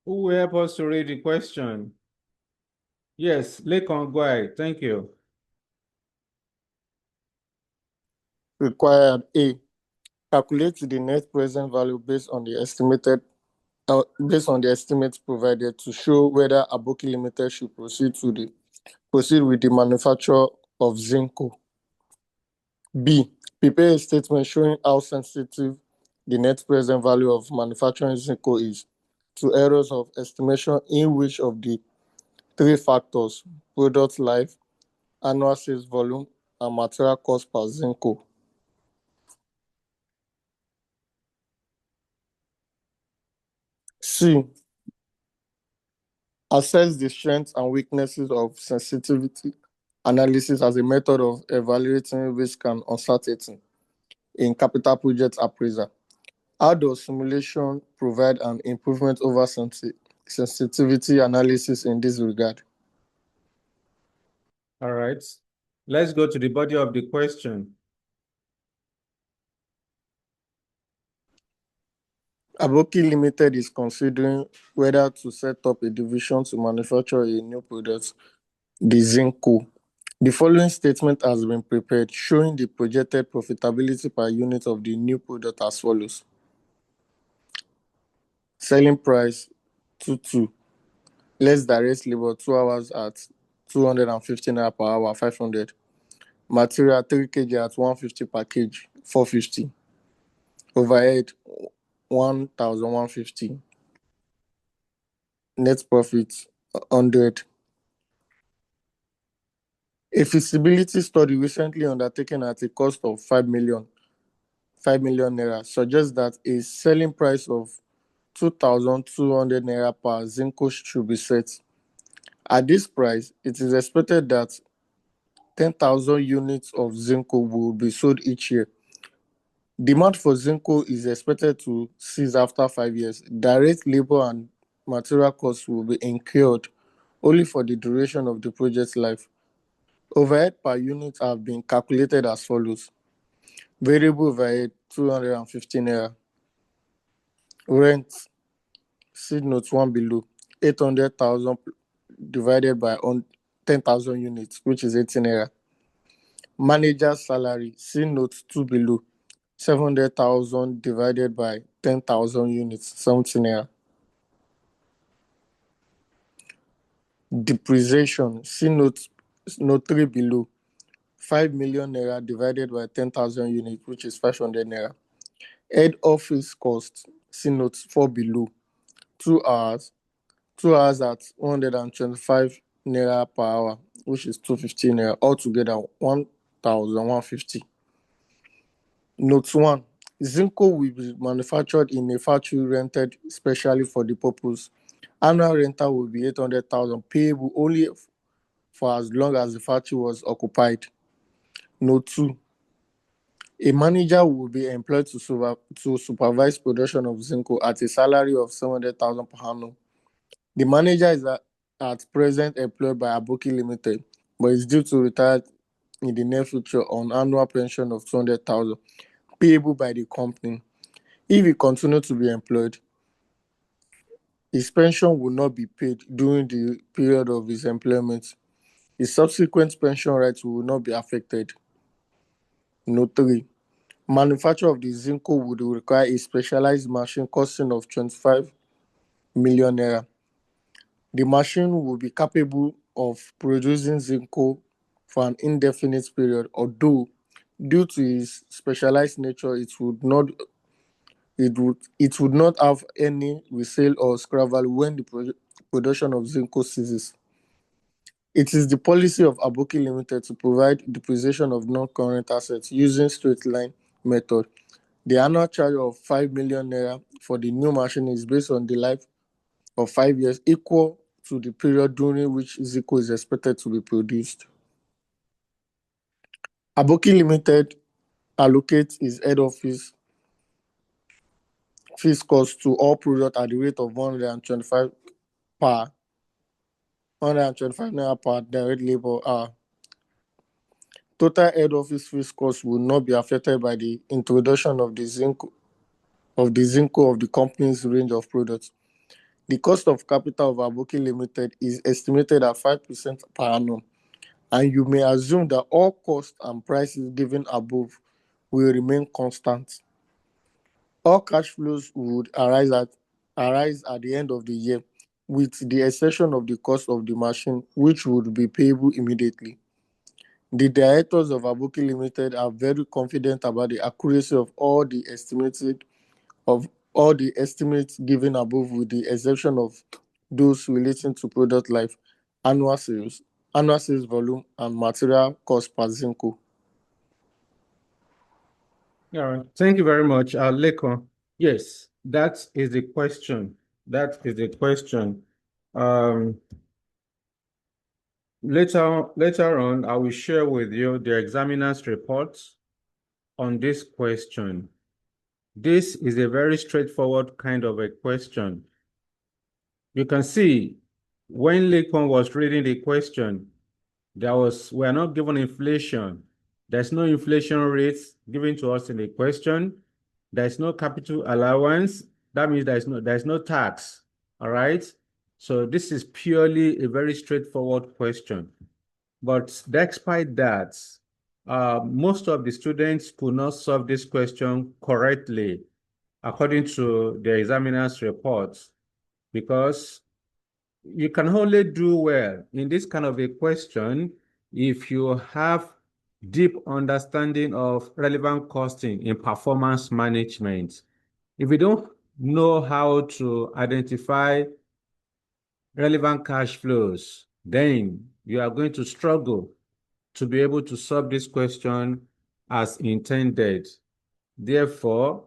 Who will help us to read the question? Yes, Lekon, go ahead. Thank you. Required A. Calculate the net present value based on the estimates provided to show whether Aboki Limited should proceed with the manufacture of Zinco. B. Prepare a statement showing how sensitive the net present value of manufacturing Zinco is to errors of estimation in which of the three factors: product life, annual sales volume, and material cost per Zinco. C. Assess the strengths and weaknesses of sensitivity analysis as a method of evaluating risk and uncertainty in capital project appraisal. How does simulation provide an improvement over sensitivity analysis in this regard? All right. Let's go to the body of the question. Aboki Limited is considering whether to set up a division to manufacture a new product, the Zinco. The following statement has been prepared showing the projected profitability per unit of the new product as follows. Selling price 22, less direct labor 2 hours at 250 naira per hour 500, material 3 kg at 150 per kg 450, overhead 1150, net profit 100. A feasibility study recently undertaken at a cost of 5 million naira suggests that a selling price of 2,200 naira per Zinco should be set. At this price, it is expected that 10,000 units of Zinco will be sold each year. Demand for Zinco is expected to cease after 5 years. Direct labor and material costs will be incurred only for the duration of the project's life. Overhead per unit have been calculated as follows. Variable overhead 250 naira. Rent, see note 1 below, 800,000 divided by 10,000 units, which is 18 naira. Manager's salary, see note 2 below, 700,000 divided by 10,000 units, 17 naira. Depreciation, see note 3 below, 5 million naira divided by 10,000 units, which is 500 naira. Head office cost, see note 4 below, 2 hours at 125 naira per hour, which is 250 naira, altogether 1,150. Note 1. Zinco will be manufactured in a factory rented specially for the purpose. Annual rental will be 800,000, payable only for as long as the factory was occupied. Note 2. A manager will be employed to supervise production of Zinco at a salary of 700,000 per annum. The manager is at present employed by Aboki Limited, but is due to retire in the near future on annual pension of 200,000, payable by the company. If he continues to be employed, his pension will not be paid during the period of his employment. His subsequent pension rights will not be affected. Note 3. Manufacture of the Zinco would require a specialized machine costing of 25 million naira. The machine will be capable of producing Zinco for an indefinite period, although due to its specialized nature, it would not have any resale or scrap value when the production of Zinco ceases. It is the policy of Aboki Limited to provide depreciation of non-current assets using straight line method. The annual charge of 5 million naira for the new machine is based on the life of 5 years, equal to the period during which Zinco is expected to be produced. Aboki Limited allocates its head office fees cost to all products at the rate of 125 naira per direct labor hour. Total head office fees cost will not be affected by the introduction of the Zinco of the company's range of products. The cost of capital of Aboki Limited is estimated at 5% per annum, and you may assume that all costs and prices given above will remain constant. All cash flows would arise at the end of the year, with the exception of the cost of the machine, which would be payable immediately. The directors of Aboki Limited are very confident about the accuracy of all the estimates given above, with the exception of those relating to product life, annual sales, annual sales volume, and material cost per Zinco. All right. Thank you very much, Lekon. Yes, that is the question. That is the question. Um, later on, I will share with you the examiner's report on this question. This is a very straightforward kind of a question. You can see when Lekon was reading the question, we are not given inflation. There's no inflation rates given to us in the question. There's no capital allowance. That means there's no tax. All right. So this is purely a very straightforward question. But despite that, most of the students could not solve this question correctly according to the examiner's report, because you can only do well in this kind of a question if you have deep understanding of relevant costing in performance management. If you don't know how to identify relevant cash flows, then you are going to struggle to be able to solve this question as intended. Therefore,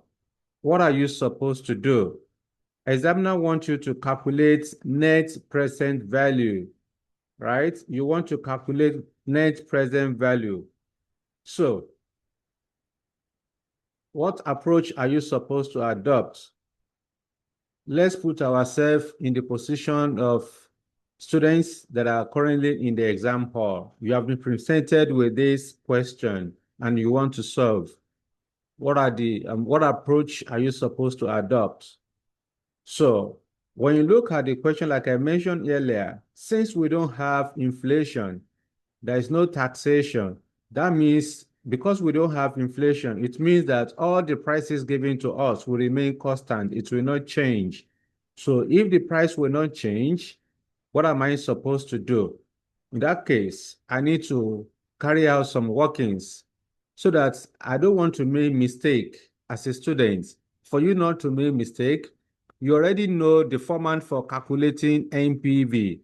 what are you supposed to do? Examiner wants you to calculate net present value, right? You want to calculate net present value. So, what approach are you supposed to adopt? Let's put ourselves in the position of students that are currently in the exam hall. You have been presented with this question and you want to solve. What approach are you supposed to adopt? So when you look at the question, like I mentioned earlier, since we don't have inflation, there is no taxation. That means because we don't have inflation, it means that all the prices given to us will remain constant. It will not change. So if the price will not change, what am I supposed to do? In that case, I need to carry out some workings so that I don't want to make mistake as a student. For you not to make mistake, you already know the format for calculating NPV.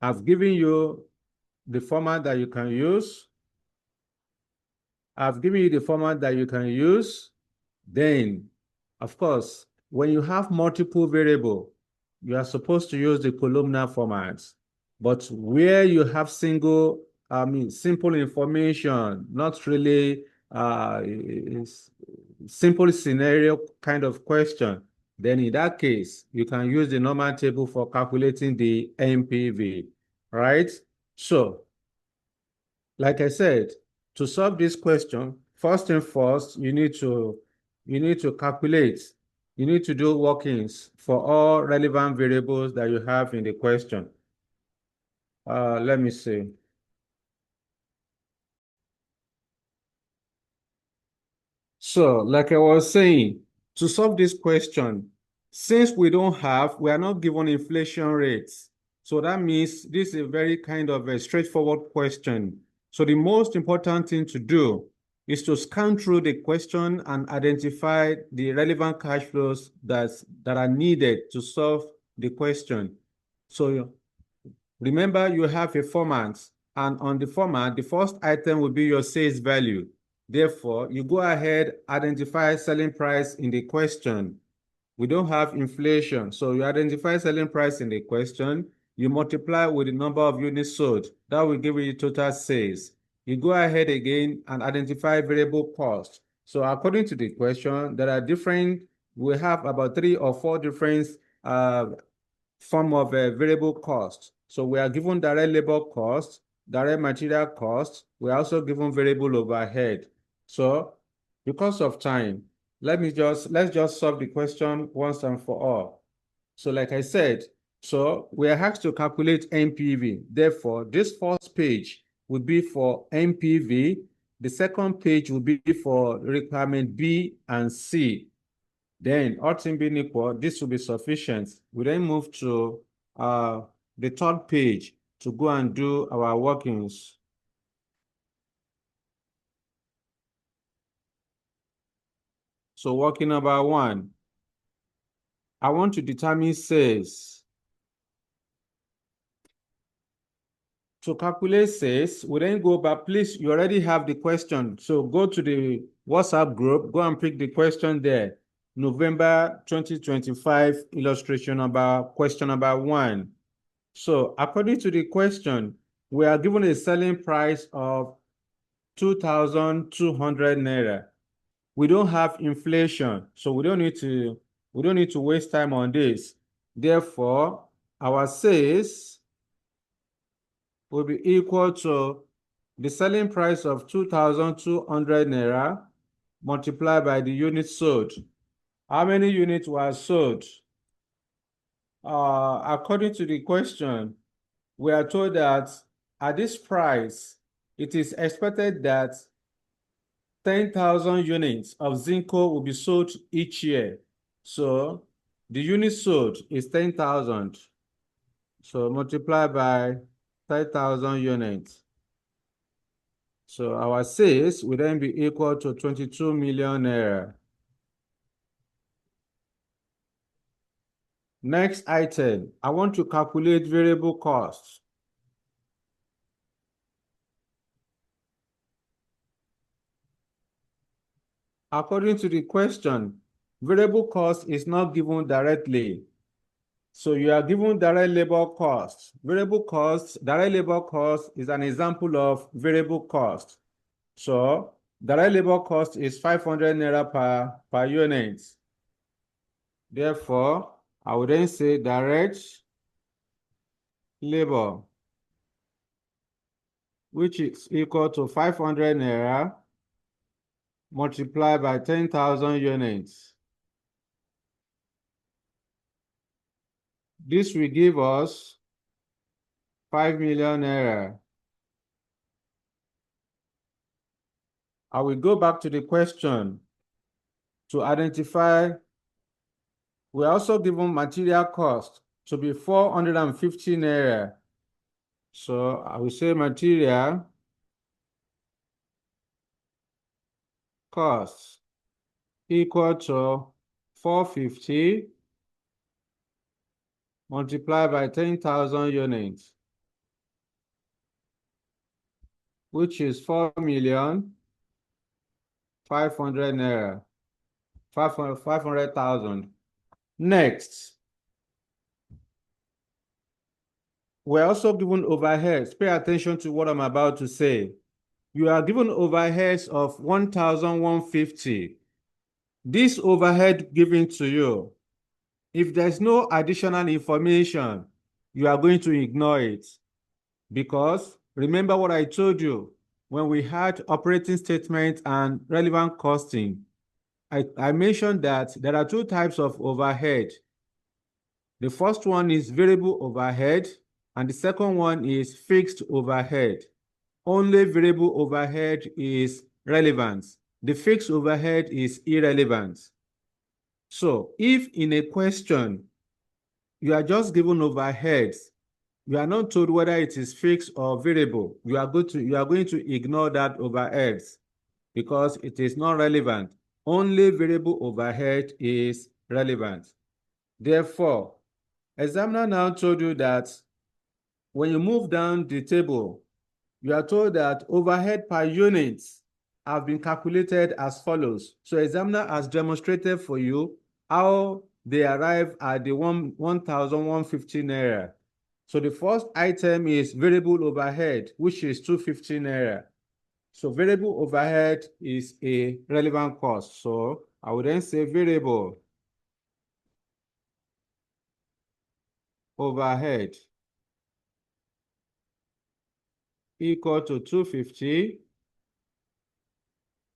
I've given you the format that you can use. I've given you the format that you can use. Then, of course, when you have multiple variable, you are supposed to use the columnar format. But where you have simple information, not really simple scenario kind of question, then in that case, you can use the normal table for calculating the NPV, right? So, like I said, to solve this question, first and first, you need to calculate. You need to do workings for all relevant variables that you have in the question. Let me see. So, like I was saying, to solve this question, since we are not given inflation rates, so that means this is a very kind of a straightforward question. So the most important thing to do is to scan through the question and identify the relevant cash flows that are needed to solve the question. So remember, you have a format, and on the format, the first item will be your sales value. Therefore, you go ahead, identify selling price in the question. We don't have inflation, so you identify selling price in the question, you multiply with the number of units sold. That will give you total sales. You go ahead again and identify variable cost. So according to the question, we have about 3 or 4 different form of a variable cost. So we are given direct labor cost, direct material cost. We are also given variable overhead. So because of time, let's just solve the question once and for all. So like I said, so we are asked to calculate NPV. Therefore, this first page will be for NPV. The second page will be for requirement B and C. Then, all things being equal, this will be sufficient. We then move to the third page to go and do our workings. So working number 1, I want to determine sales. To calculate sales, we then go back. Please, you already have the question. So go to the WhatsApp group, go and pick the question there. November 2025 illustration number, question number 1. So according to the question, we are given a selling price of 2,200 naira. We don't have inflation, so we don't need to waste time on this. Therefore, our sales will be equal to the selling price of 2,200 naira multiplied by the units sold. How many units were sold? According to the question, we are told that at this price, it is expected that 10,000 units of Zinco will be sold each year. So the units sold is 10,000. So multiply by 10,000 units. So our sales will then be equal to 22 million naira. Next item, I want to calculate variable costs. According to the question, variable cost is not given directly. So you are given direct labor cost. Variable cost, direct labor cost is an example of variable cost. So direct labor cost is 500 naira per unit. Therefore, I would then say direct labor, which is equal to 500 naira multiplied by 10,000 units. This will give us 5 million naira. I will go back to the question to identify. We are also given material cost to be 450 naira. So I will say material cost equal to 450 multiplied by 10,000 units, which is 4,500,000 naira, 500,000. Next, we're also given overheads. Pay attention to what I'm about to say. You are given overheads of 1,150. This overhead given to you, if there's no additional information, you are going to ignore it. Because remember what I told you when we had operating statement and relevant costing. I mentioned that there are 2 types of overhead. The first one is variable overhead, and the second one is fixed overhead. Only variable overhead is relevant. The fixed overhead is irrelevant. So if in a question, you are just given overheads, you are not told whether it is fixed or variable, you are going to ignore that overheads because it is not relevant. Only variable overhead is relevant. Therefore, examiner now told you that when you move down the table, you are told that overhead per unit have been calculated as follows. So examiner has demonstrated for you how they arrive at the 1,150 naira. So the first item is variable overhead, which is 250 naira. So variable overhead is a relevant cost. So I would then say variable overhead equal to 250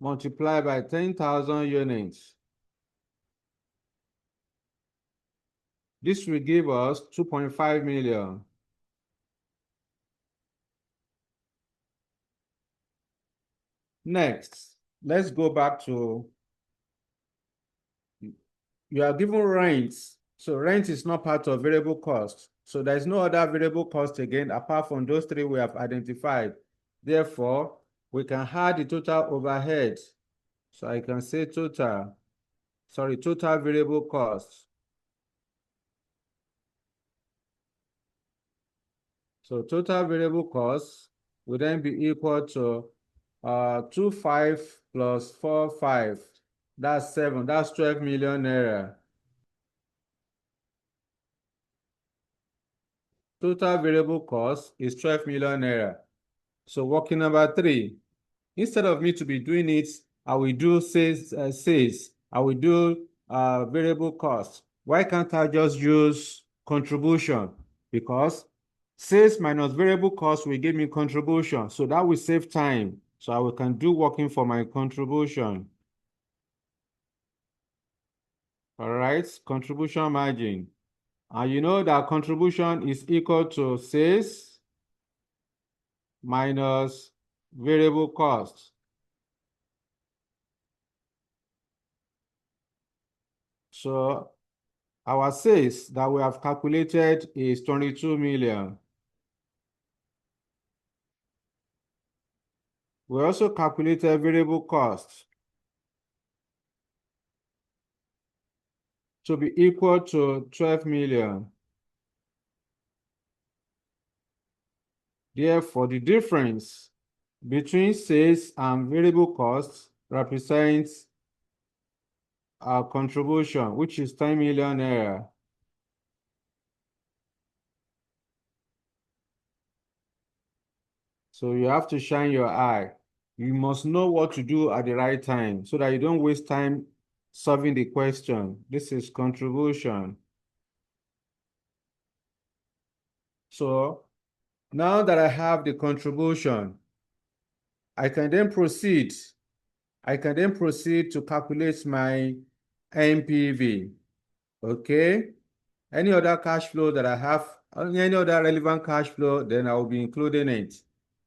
multiplied by 10,000 units. This will give us 2.5 million. Next, let's go back to, you are given rent. So rent is not part of variable cost. So there's no other variable cost again, apart from those three we have identified. Therefore, we can add the total overhead. So I can say total variable cost. So total variable cost will then be equal to 25 plus 45. That's 7. That's 12 million naira. Total variable cost is 12 million naira. So working number 3, instead of me to be doing it, I will do sales. I will do variable cost. Why can't I just use contribution? Because sales minus variable cost will give me contribution. So that will save time. So I can do working for my contribution. All right, contribution margin. And you know that contribution is equal to sales minus variable cost. So our sales that we have calculated is 22 million. We also calculated variable cost to be equal to 12 million. Therefore, the difference between sales and variable costs represents our contribution, which is 10 million naira. So you have to shine your eye. You must know what to do at the right time so that you don't waste time solving the question. This is contribution. So now that I have the contribution, I can then proceed to calculate my NPV. Okay? Any other cash flow that I have, any other relevant cash flow, then I will be including it.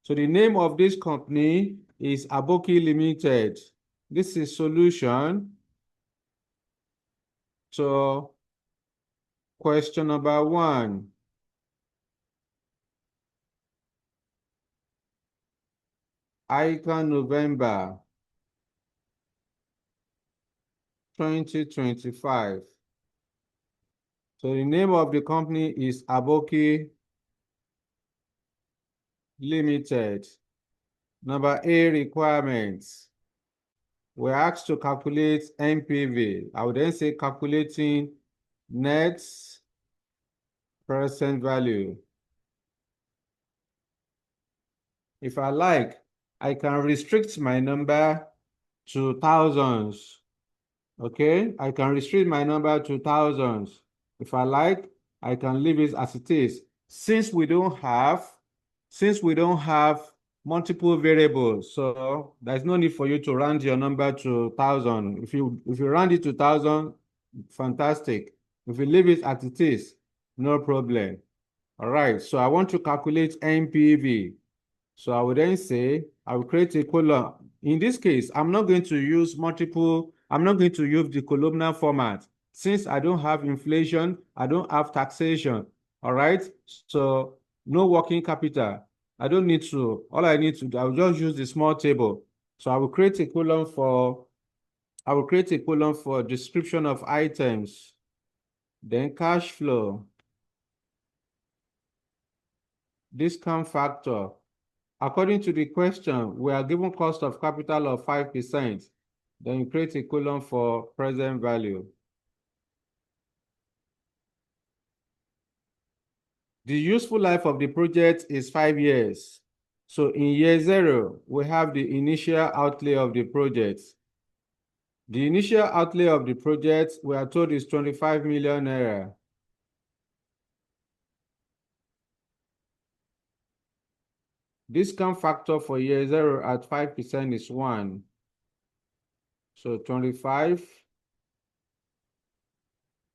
So the name of this company is Aboki Limited. This is solution to question number 1. ICAN November 2025. So the name of the company is Aboki Limited. Number A, requirements. We're asked to calculate NPV. I would then say calculating net present value. If I like, I can restrict my number to thousands. Okay, I can restrict my number to thousands. If I like, I can leave it as it is. Since we don't have multiple variables, so there's no need for you to round your number to 1,000. If you round it to 1,000, fantastic. If you leave it as it is, no problem. All right, so I want to calculate NPV. So I will then say, I will create a column. In this case, I'm not going to use the columnar format. Since I don't have inflation, I don't have taxation. All right, so no working capital. I don't need to, all I need to do, I will just use the small table. So I will create a column for description of items, then cash flow, discount factor. According to the question, we are given cost of capital of 5%. Then you create a column for present value. The useful life of the project is 5 years. So in year 0, we have the initial outlay of the project. The initial outlay of the project, we are told, is 25 million naira. Discount factor for year 0 at 5% is 1. So 25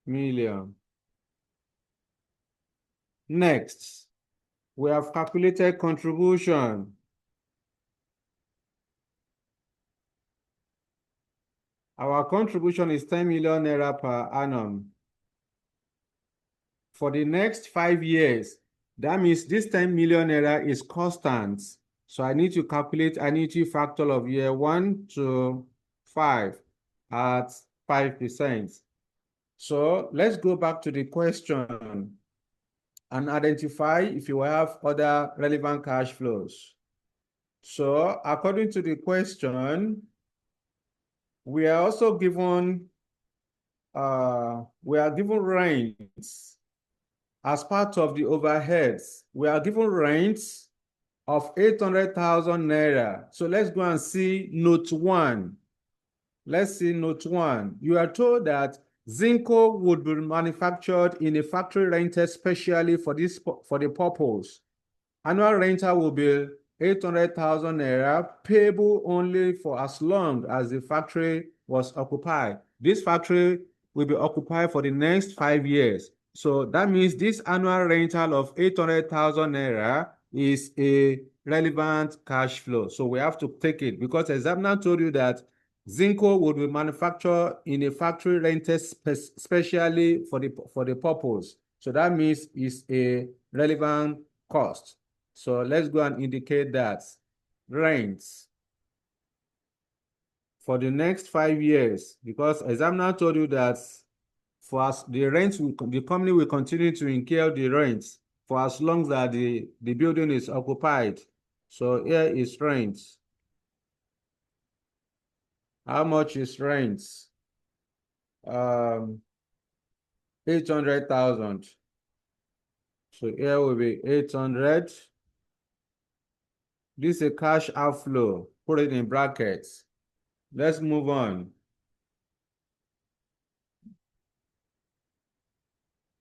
million. Next, we have calculated contribution. Our contribution is 10 million naira per annum. For the next 5 years, that means this 10 million naira is constant. So I need to calculate annuity factor of year 1 to 5 at 5%. So let's go back to the question and identify if you have other relevant cash flows. So according to the question, we are also given rents as part of the overheads. We are given rents of 800,000 naira. So let's go and see note 1. Let's see note 1. You are told that Zinco would be manufactured in a factory rented specially for the purpose. Annual rental will be 800,000 naira, payable only for as long as the factory was occupied. This factory will be occupied for the next 5 years. So that means this annual rental of 800,000 naira is a relevant cash flow. So we have to take it because examiner told you that Zinco would be manufactured in a factory rented specially for the purpose. So that means it's a relevant cost. So let's go and indicate that rents for the next 5 years, because examiner told you that for us, the company will continue to incur the rents for as long as the building is occupied. So here is rents. How much is rents? 800,000. So here will be 800. This is a cash outflow. Put it in brackets. Let's move on.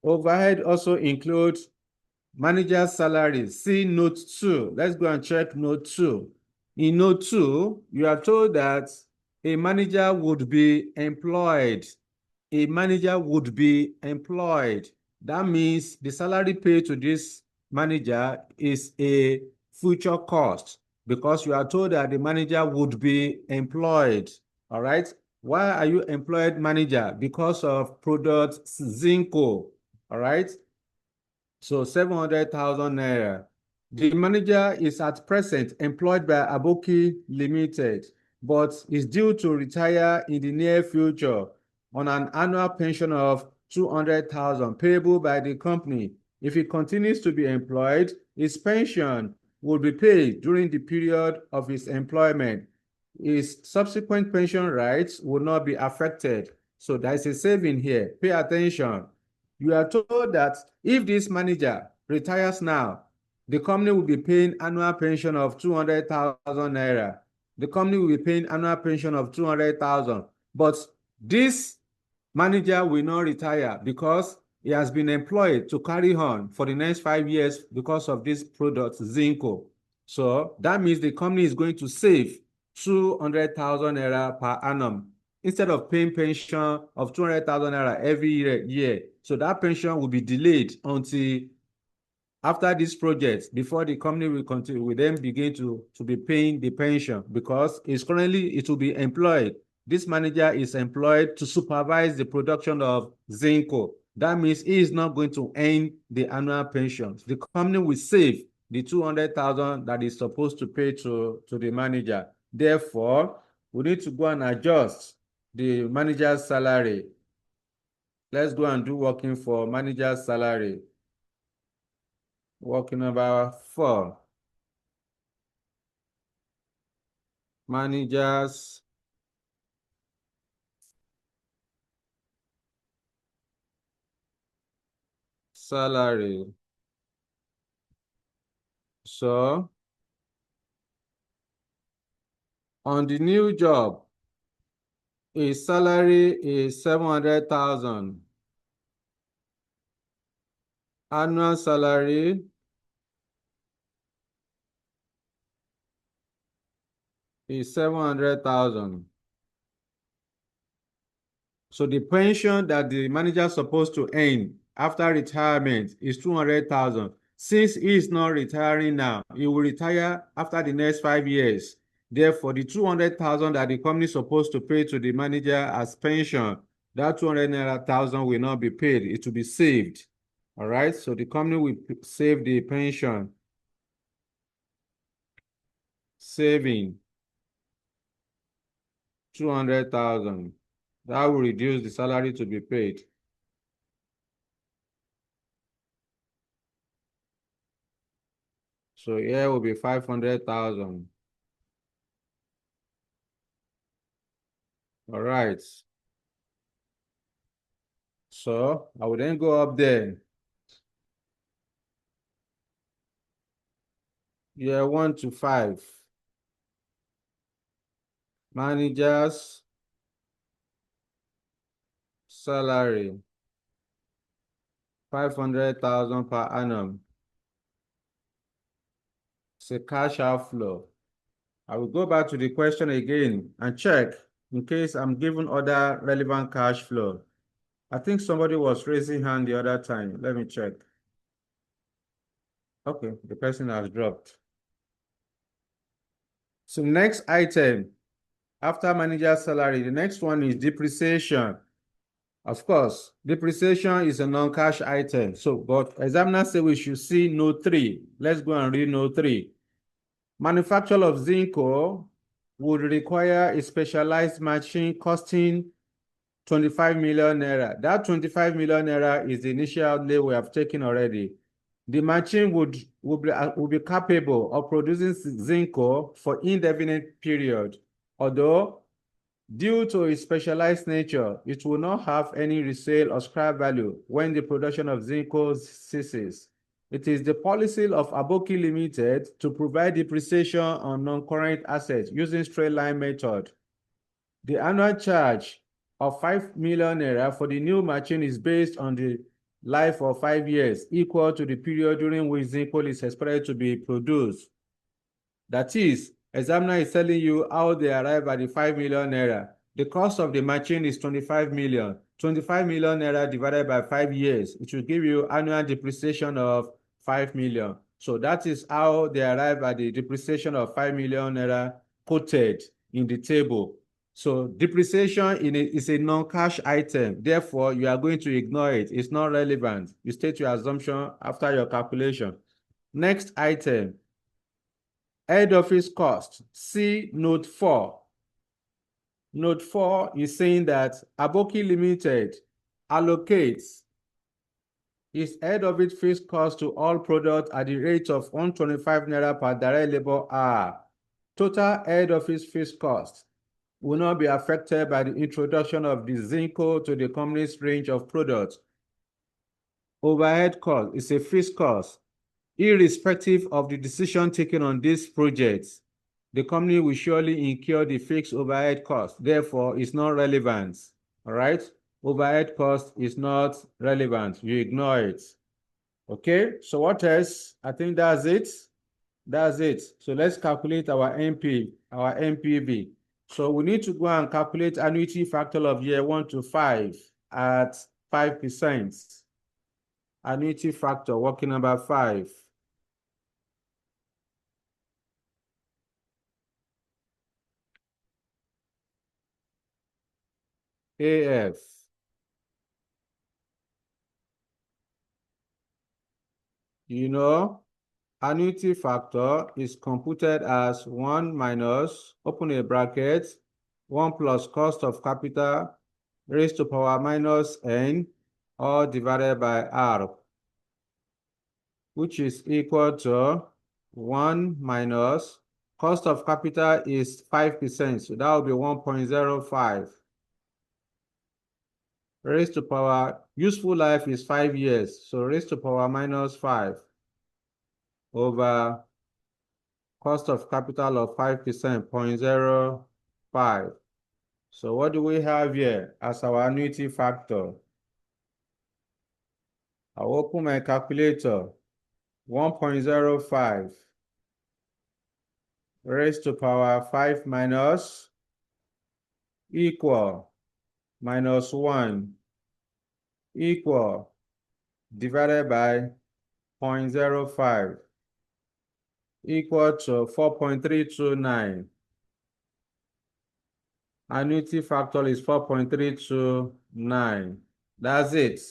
Overhead also includes manager's salary. See note 2. Let's go and check note 2. In note 2, you are told that a manager would be employed. A manager would be employed. That means the salary paid to this manager is a future cost because you are told that the manager would be employed. All right. Why are you employed manager? Because of product Zinco. All right. So 700,000 naira. The manager is at present employed by Aboki Limited, but is due to retire in the near future on an annual pension of 200,000 payable by the company. If he continues to be employed, his pension will be paid during the period of his employment. His subsequent pension rights will not be affected. So there's a saving here. Pay attention. You are told that if this manager retires now, the company will be paying annual pension of 200,000 naira. The company will be paying annual pension of 200,000. But this manager will not retire because he has been employed to carry on for the next 5 years because of this product, Zinco. So that means the company is going to save 200,000 naira per annum instead of paying pension of 200,000 naira every year. So that pension will be delayed until after this project before the company will then begin to be paying the pension because it will be employed. This manager is employed to supervise the production of Zinco. That means he is not going to earn the annual pensions. The company will save the 200,000 that is supposed to pay to the manager. Therefore, we need to go and adjust the manager's salary. Let's go and do working for manager's salary. Working number 4. Managers salary. So on the new job, his salary is 700,000. Annual salary is 700,000. So the pension that the manager is supposed to earn after retirement is 200,000. Since he is not retiring now, he will retire after the next 5 years. Therefore, the 200,000 that the company is supposed to pay to the manager as pension, that 200,000 will not be paid. It will be saved. All right. So the company will save the pension. Saving 200,000. That will reduce the salary to be paid. So here will be 500,000. All right. So I will then go up there. Year 1 to 5. Managers salary 500,000 per annum. It's a cash outflow. I will go back to the question again and check in case I'm given other relevant cash flow. I think somebody was raising hand the other time. Let me check. Okay, the person has dropped. So next item, after manager salary, the next one is depreciation. Of course, depreciation is a non-cash item. So, but examiner say we should see note 3. Let's go and read note 3. Manufacture of Zinco would require a specialized machine costing 25 million naira. That 25 million naira is the initial outlay we have taken already. The machine will be capable of producing Zinco for indefinite period, although due to its specialized nature, it will not have any resale or scrap value when the production of Zinco ceases. It is the policy of Aboki Limited to provide depreciation on non-current assets using straight line method. The annual charge of 5 million naira for the new machine is based on the life of 5 years, equal to the period during which Zinco is expected to be produced. That is, examiner is telling you how they arrive at the 5 million naira. The cost of the machine is 25 million. 25 million naira divided by 5 years, it will give you annual depreciation of 5 million. So that is how they arrive at the depreciation of 5 million naira quoted in the table. So depreciation is a non-cash item. Therefore, you are going to ignore it. It's not relevant. You state your assumption after your calculation. Next item, head office cost. See note 4. Note 4 is saying that Aboki Limited allocates its head office fixed cost to all products at the rate of 125 naira per direct labor hour. Total head office fixed cost will not be affected by the introduction of the Zinco to the company's range of products. Overhead cost is a fixed cost, irrespective of the decision taken on this project. The company will surely incur the fixed overhead cost. Therefore, it's not relevant. All right? Overhead cost is not relevant. You ignore it. Okay? So what else? I think that's it. That's it. So let's calculate our NPV. So we need to go and calculate annuity factor of year 1 to 5 at 5%. Annuity factor, working number 5. AF. You know, annuity factor is computed as 1 minus, open a bracket, 1 plus cost of capital raised to power minus n, all divided by r, which is equal to 1 minus cost of capital is 5%, so that will be 1.05. Raised to power, useful life is 5 years, so raised to power minus 5 over cost of capital of 5%, 0.05. So what do we have here as our annuity factor? I'll open my calculator. 1.05 raised to power 5 minus equal minus 1 equal divided by 0.05 equal to 4.329. Annuity factor is 4.329. That's it.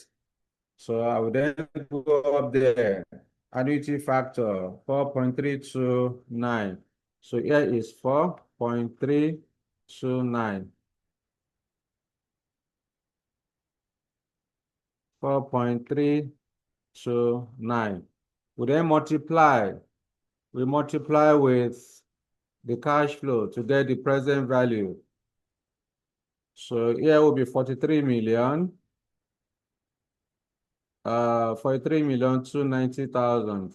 So I will then go up there. Annuity factor 4.329. So here is 4.329. 4.329. We then multiply. We multiply with the cash flow to get the present value. So here will be 43 million. 43,290,000.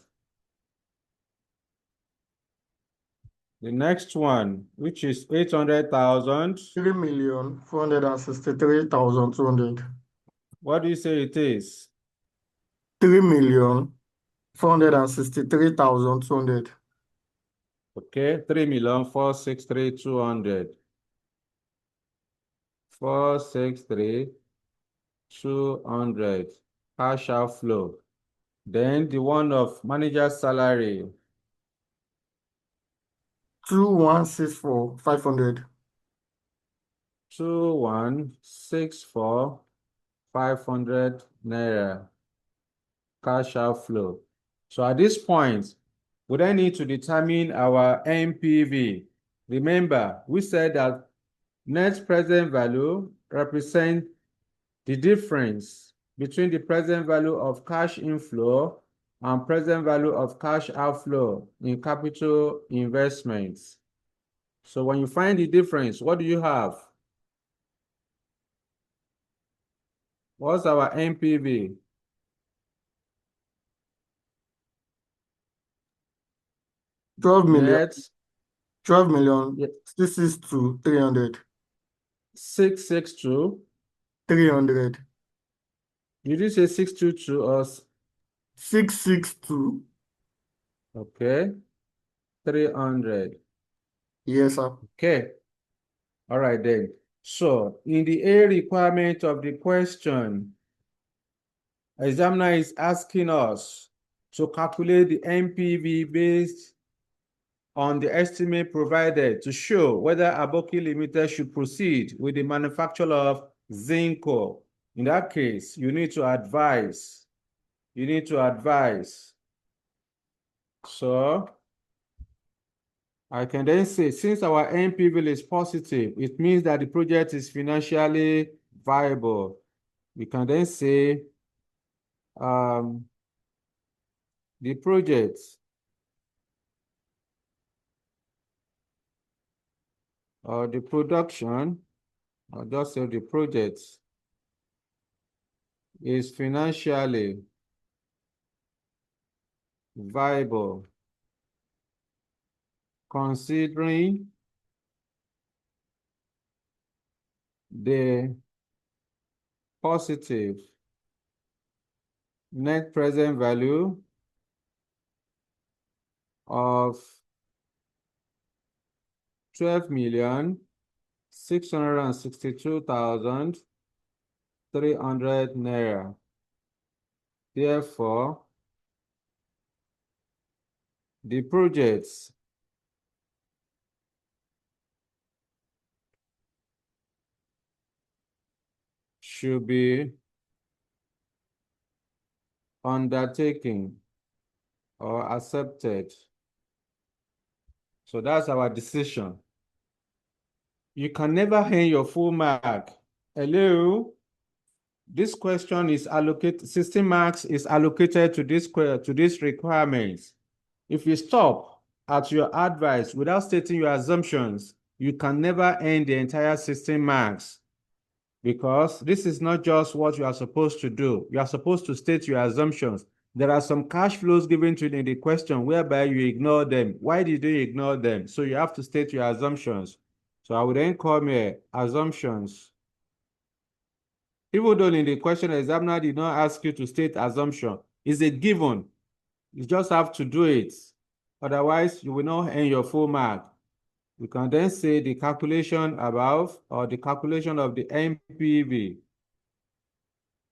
The next one, which is 800,000. 3,463,200. What do you say it is? 3,463,200. Okay, 3,463,200. 463,200. Cash outflow. Then the one of manager's salary. 2,164,500. 2,164,500 naira. Cash outflow. So at this point, we then need to determine our NPV. Remember, we said that net present value represents the difference between the present value of cash inflow and present value of cash outflow in capital investments. So when you find the difference, what do you have? What's our NPV? 12 million. Net 12 million. yeah, 662 300. 662. 300. Did you say 622 or 662. okay? 300. Yes, sir. Okay. All right then. So in the A requirement of the question, examiner is asking us to calculate the NPV based on the estimate provided to show whether Aboki Limited should proceed with the manufacture of Zinco. In that case, you need to advise. You need to advise. So I can then say, since our NPV is positive, it means that the project is financially viable. We can then say the project or the production, or just say the project is financially viable considering the positive net present value of 12,662,300 naira. Therefore, the projects should be undertaken or accepted. So that's our decision. You can never earn your full mark. Hello? This question is allocated, 16 marks is allocated to this requirements. If you stop at your advice without stating your assumptions, you can never earn the entire 16 marks because this is not just what you are supposed to do. You are supposed to state your assumptions. There are some cash flows given to you in the question whereby you ignore them. Why did you ignore them? So you have to state your assumptions. So I would then come here, assumptions. Even though in the question, the examiner did not ask you to state assumption, it's a given. You just have to do it. Otherwise, you will not earn your full mark. You can then say the calculation above or the calculation of the NPV.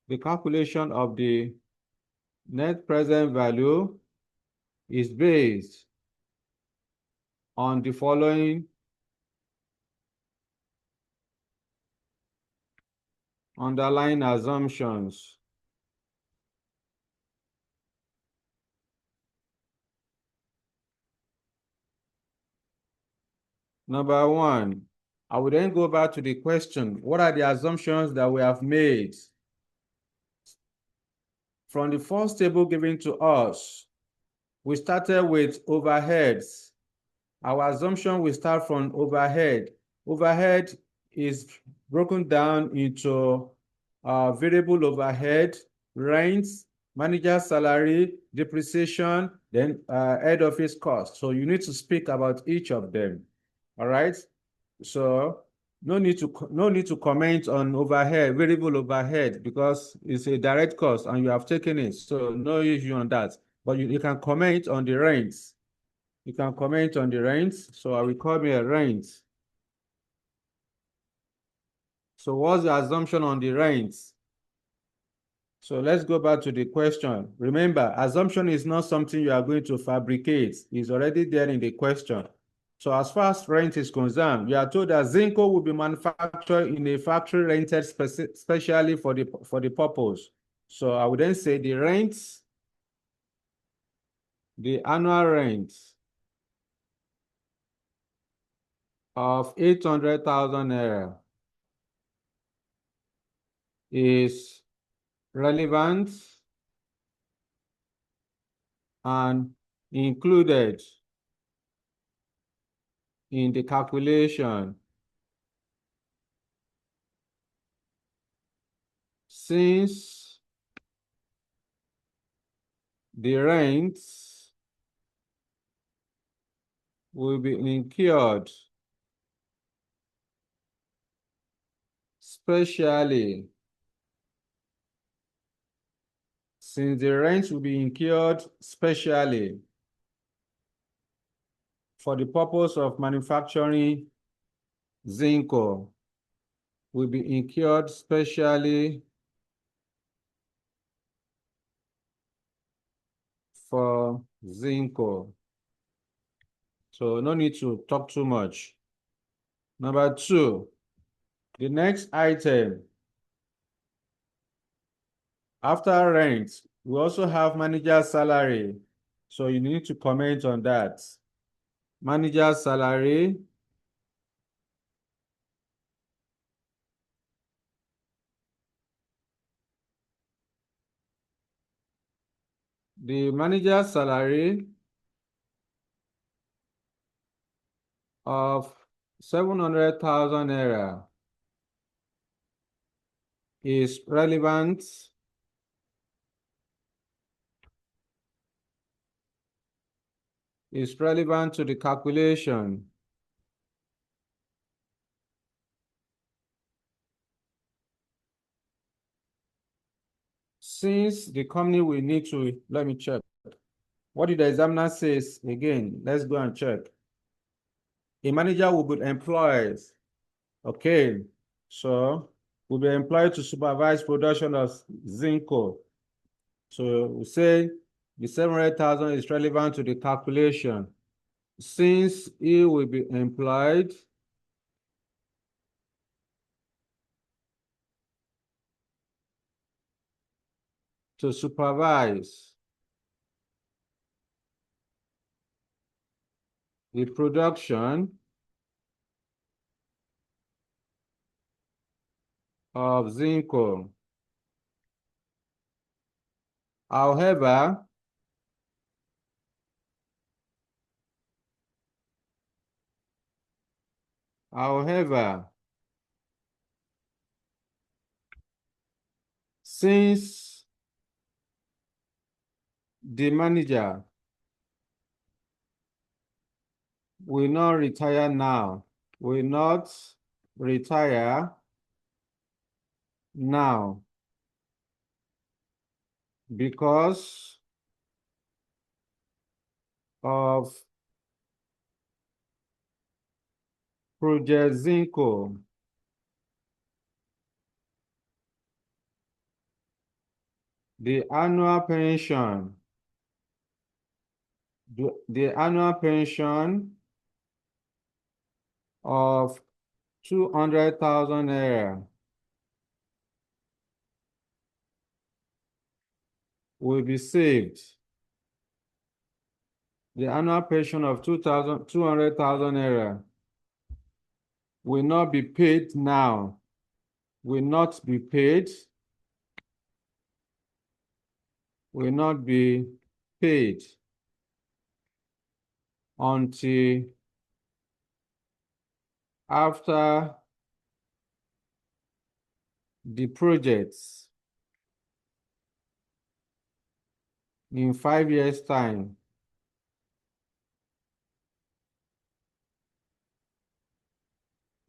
The calculation of the Net present value is based on the following underlying assumptions. Number one, I will then go back to the question, what are the assumptions that we have made? From the first table given to us, we started with overheads. Our assumption will start from overhead. Overhead is broken down into variable overhead, rents, manager salary, depreciation, then head office cost. So you need to speak about each of them. All right. So no need to comment on overhead, variable overhead, because it's a direct cost and you have taken it. So no issue on that. But you can comment on the rents. You can comment on the rents. So I will call me a rent. So what's the assumption on the rents? So let's go back to the question. Remember, assumption is not something you are going to fabricate. It's already there in the question. So as far as rent is concerned, we are told that Zinco will be manufactured in a factory rented specially for the purpose. So I would then say the rent, the annual rent of 800,000 naira is relevant and included in the calculation since the rent will be incurred specially for the purpose of manufacturing Zinco will be incurred specially for Zinco. So no need to talk too much. Number two, the next item, after rent, we also have manager salary. So you need to comment on that. Manager salary the manager salary of 700,000 naira is relevant to the calculation since the company will need to, let me check. What did the examiner says again? Let's go and check. A manager will be employed. Okay, so will be employed to supervise production of Zinco. So we say the 700,000 is relevant to the calculation since he will be employed to supervise the production of Zinco. However, since the manager will not retire now, because of Project Zinco. the annual pension, the annual pension of 200,000 naira will be saved. The annual pension of 200,000 naira will not be paid now, will not be paid, will not be paid until after the projects in 5 years' time.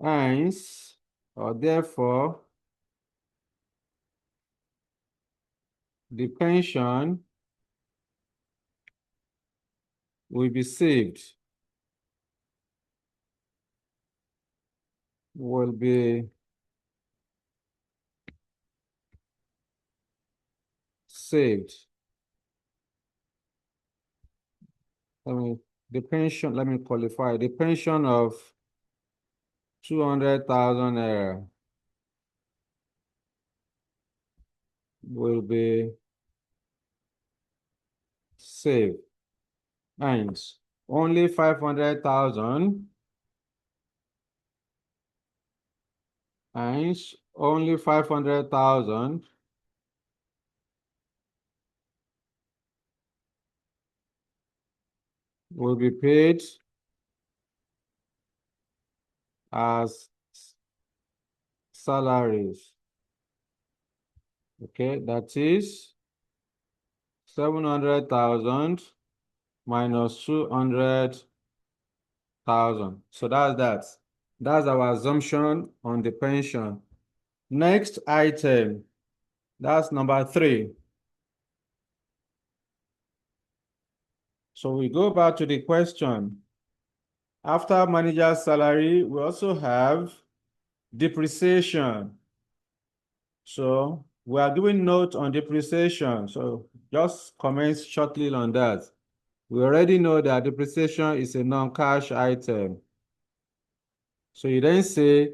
Hence, or therefore, the pension will be saved, will be saved. Let me qualify. The pension of 200,000 naira will be saved. Hence, only 500,000. Hence, only 500,000 will be paid as salaries. Okay, that is 700,000 minus 200,000. So that's that. That's our assumption on the pension. Next item, that's number 3. So we go back to the question. After manager's salary, we also have depreciation. So we are giving note on depreciation. So just comment shortly on that. We already know that depreciation is a non-cash item. So you then say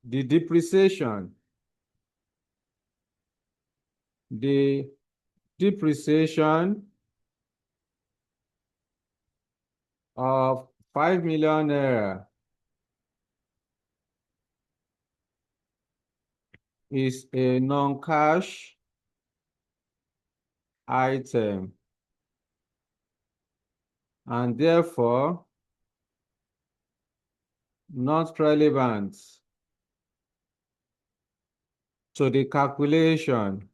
the depreciation of 5 million naira is a non-cash item, and therefore not relevant to the calculation.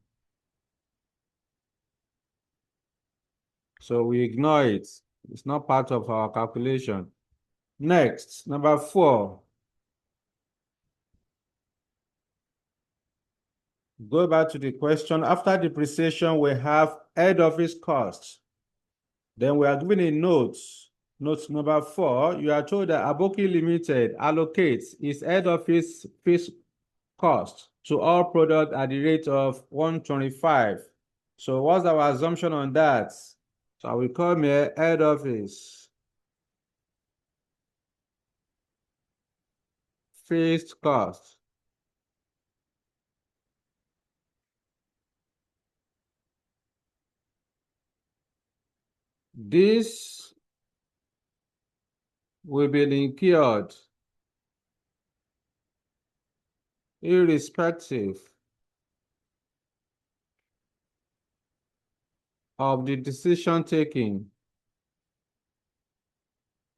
So we ignore it. It's not part of our calculation. Next, number 4. Go back to the question. After depreciation, we have head office costs. Then we are given a note. Note number 4, you are told that Aboki Limited allocates its head office fixed cost to all products at the rate of 125. So what's our assumption on that? So I will come here head office fixed cost. This will be incurred irrespective of the decision taking.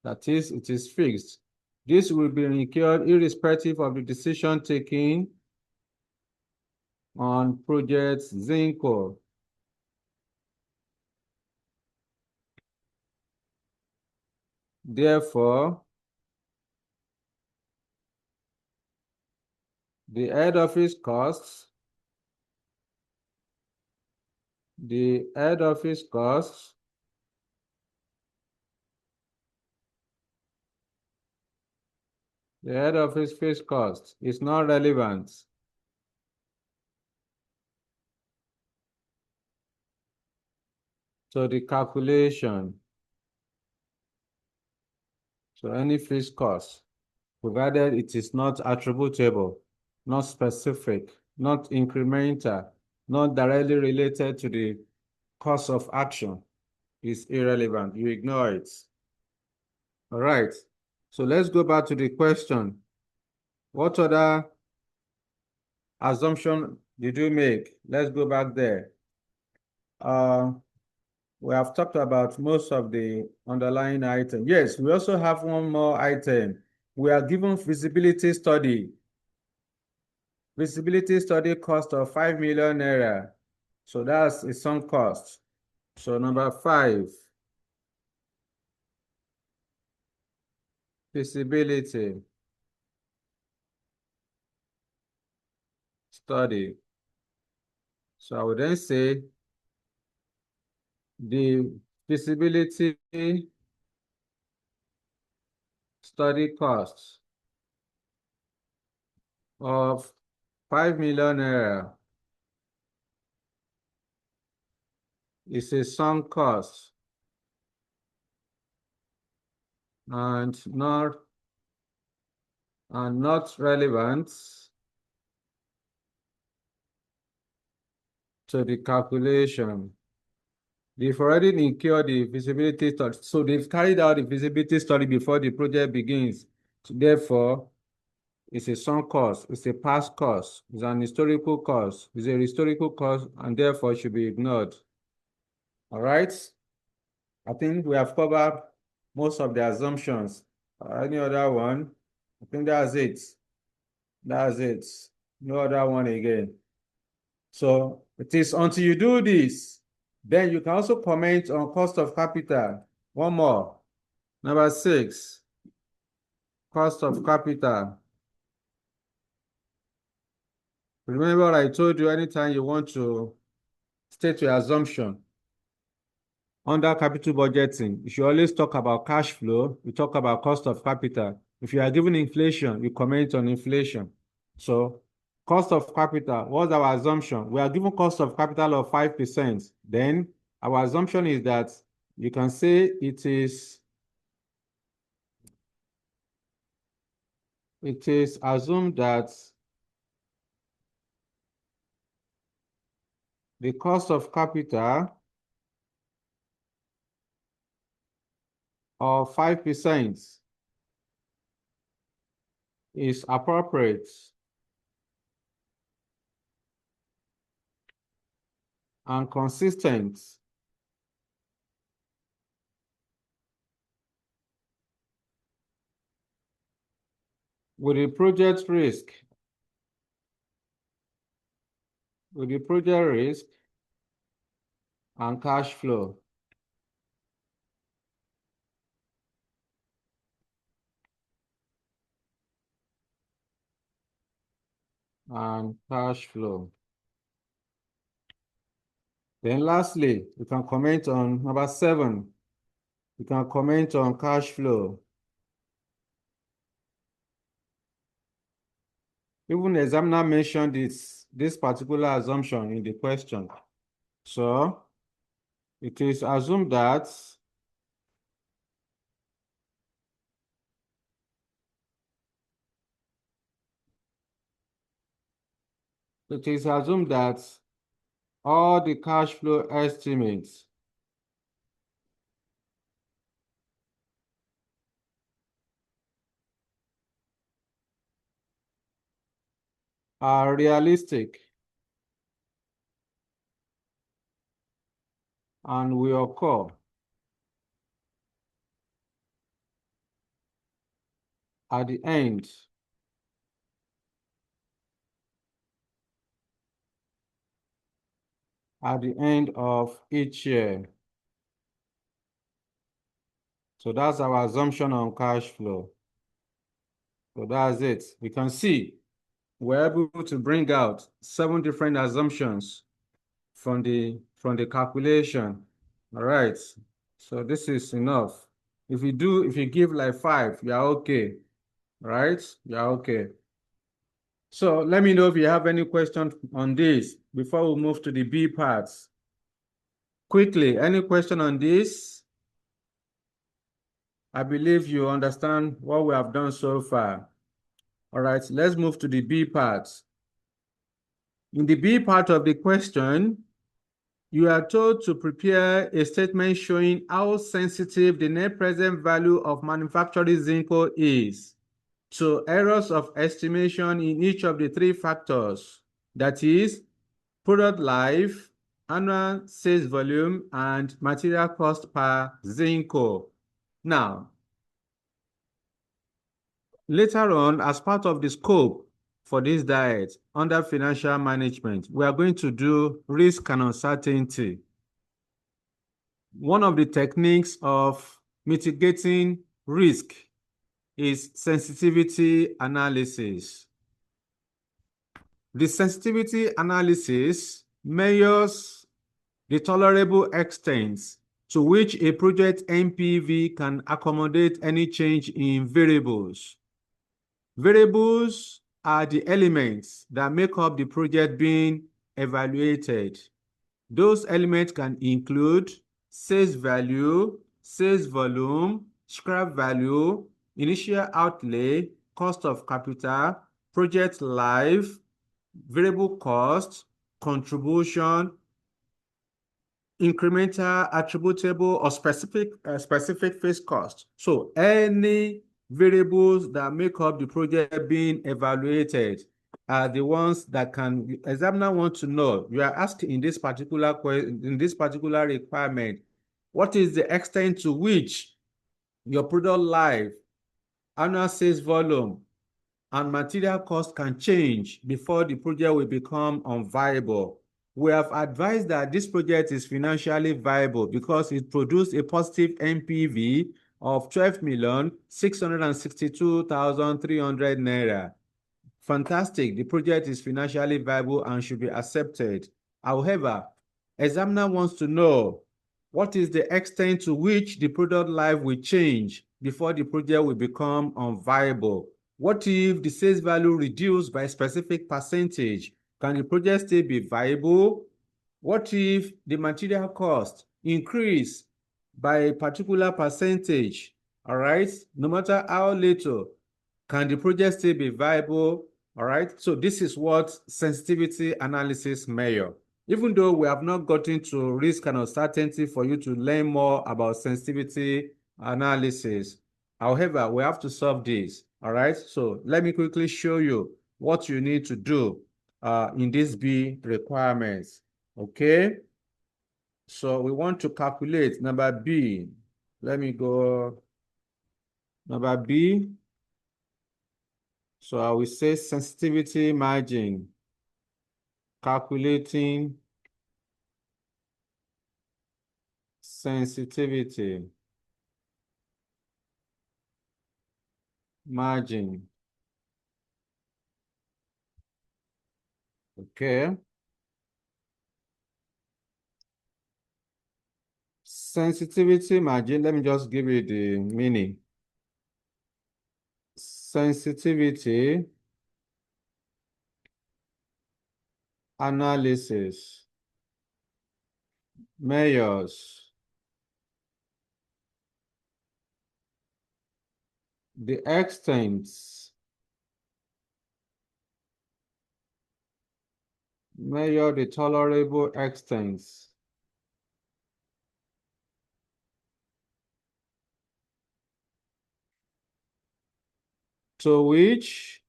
That is, it is fixed. This will be incurred irrespective of the decision taking on project Zinco. Therefore, the head office costs, the head office costs the head office fixed cost is not relevant to the calculation. So any fixed cost, provided it is not attributable, not specific, not incremental, not directly related to the course of action, is irrelevant. You ignore it. All right. So let's go back to the question. What other assumption did you make? Let's go back there. We have talked about most of the underlying items. Yes, we also have one more item. We are given feasibility study. Feasibility study cost of 5 million naira. So that's a sunk cost. So number 5, feasibility study. So I would then say the feasibility study cost of 5 million naira is a sunk cost and not relevant to the calculation. They've already incurred the feasibility study. So they've carried out the feasibility study before the project begins. So therefore, it's a sunk cost, it's a past cost, it's an historical cost, it's a historical cost, and therefore should be ignored. All right? I think we have covered most of the assumptions. Any other one? I think that's it. That's it. No other one again. So it is until you do this, then you can also comment on cost of capital. One more. Number 6, cost of capital. Remember, I told you anytime you want to state your assumption under capital budgeting, you should always talk about cash flow, you talk about cost of capital. If you are given inflation, you comment on inflation. So cost of capital, what's our assumption? We are given cost of capital of 5%. Then our assumption is that you can say it is assumed that the cost of capital of 5% is appropriate and consistent with the project risk, and cash flow. And cash flow. Then lastly, you can comment on number 7. You can comment on cash flow. Even the examiner mentioned this particular assumption in the question. So it is assumed that all the cash flow estimates are realistic and will occur at the end of each year. So that's our assumption on cash flow. So that's it. We can see we're able to bring out 7 different assumptions from the calculation. All right. So this is enough. If you give like 5, you are okay. Right? You are okay. So let me know if you have any questions on this before we move to the B parts. Quickly, any question on this? I believe you understand what we have done so far. All right, let's move to the B part. In the B part of the question, you are told to prepare a statement showing how sensitive the net present value of manufacturing Zinco is to errors of estimation in each of the three factors, that is, product life, annual sales volume, and material cost per Zinco. Now, later on, as part of the scope for this diet under financial management, we are going to do risk and uncertainty. One of the techniques of mitigating risk is sensitivity analysis. The sensitivity analysis measures the tolerable extent to which a project NPV can accommodate any change in variables. Variables are the elements that make up the project being evaluated. Those elements can include sales value, sales volume, scrap value, initial outlay, cost of capital, project life, variable cost, contribution, incremental, attributable, or specific fixed cost. So any variables that make up the project being evaluated are the ones that the examiner want to know. You are asked in this particular requirement, what is the extent to which your product life, annual sales volume, and material cost can change before the project will become unviable. We have advised that this project is financially viable because it produced a positive NPV of 12,662,300 naira. Fantastic. The project is financially viable and should be accepted. However, examiner wants to know what is the extent to which the product life will change before the project will become unviable. What if the sales value reduced by a specific percentage? Can the project still be viable? What if the material cost increase by a particular percentage? All right, no matter how little, can the project still be viable? All right, so this is what sensitivity analysis measure. Even though we have not gotten to risk and uncertainty for you to learn more about sensitivity analysis. However, we have to solve this. All right, so let me quickly show you what you need to do in these B requirements. Okay, so we want to calculate number B. Let me go number B. So I will say sensitivity margin, calculating sensitivity margin. Okay. Sensitivity margin, let me just give you the meaning. Sensitivity analysis measures the extent, measure the tolerable extent to which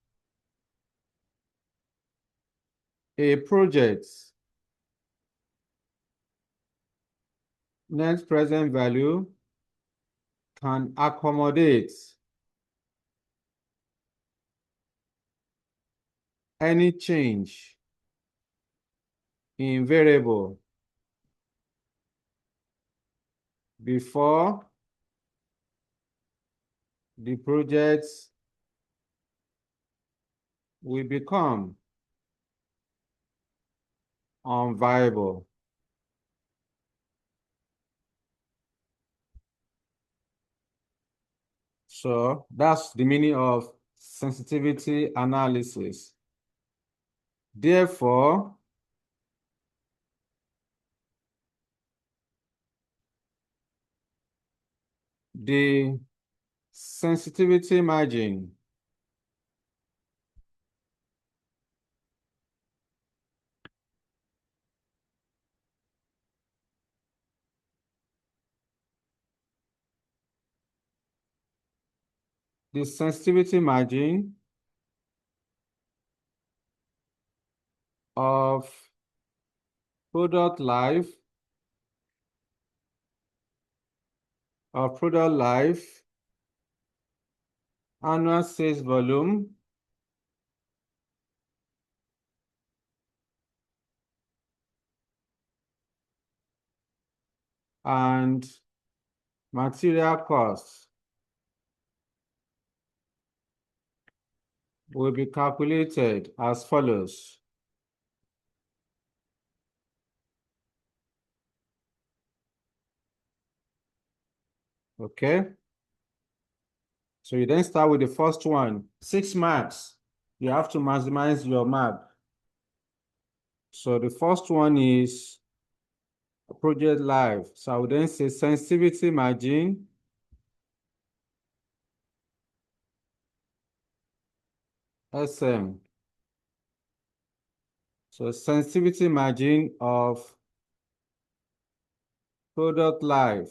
a project net present value can accommodate any change in variable before the project will become unviable. So that's the meaning of sensitivity analysis. Therefore, the sensitivity margin of product life annual sales volume and material costs will be calculated as follows. Okay. So you then start with the first one, 6 marks. You have to maximize your map. So the first one is project life. So I would then say sensitivity margin SM. So sensitivity margin of product life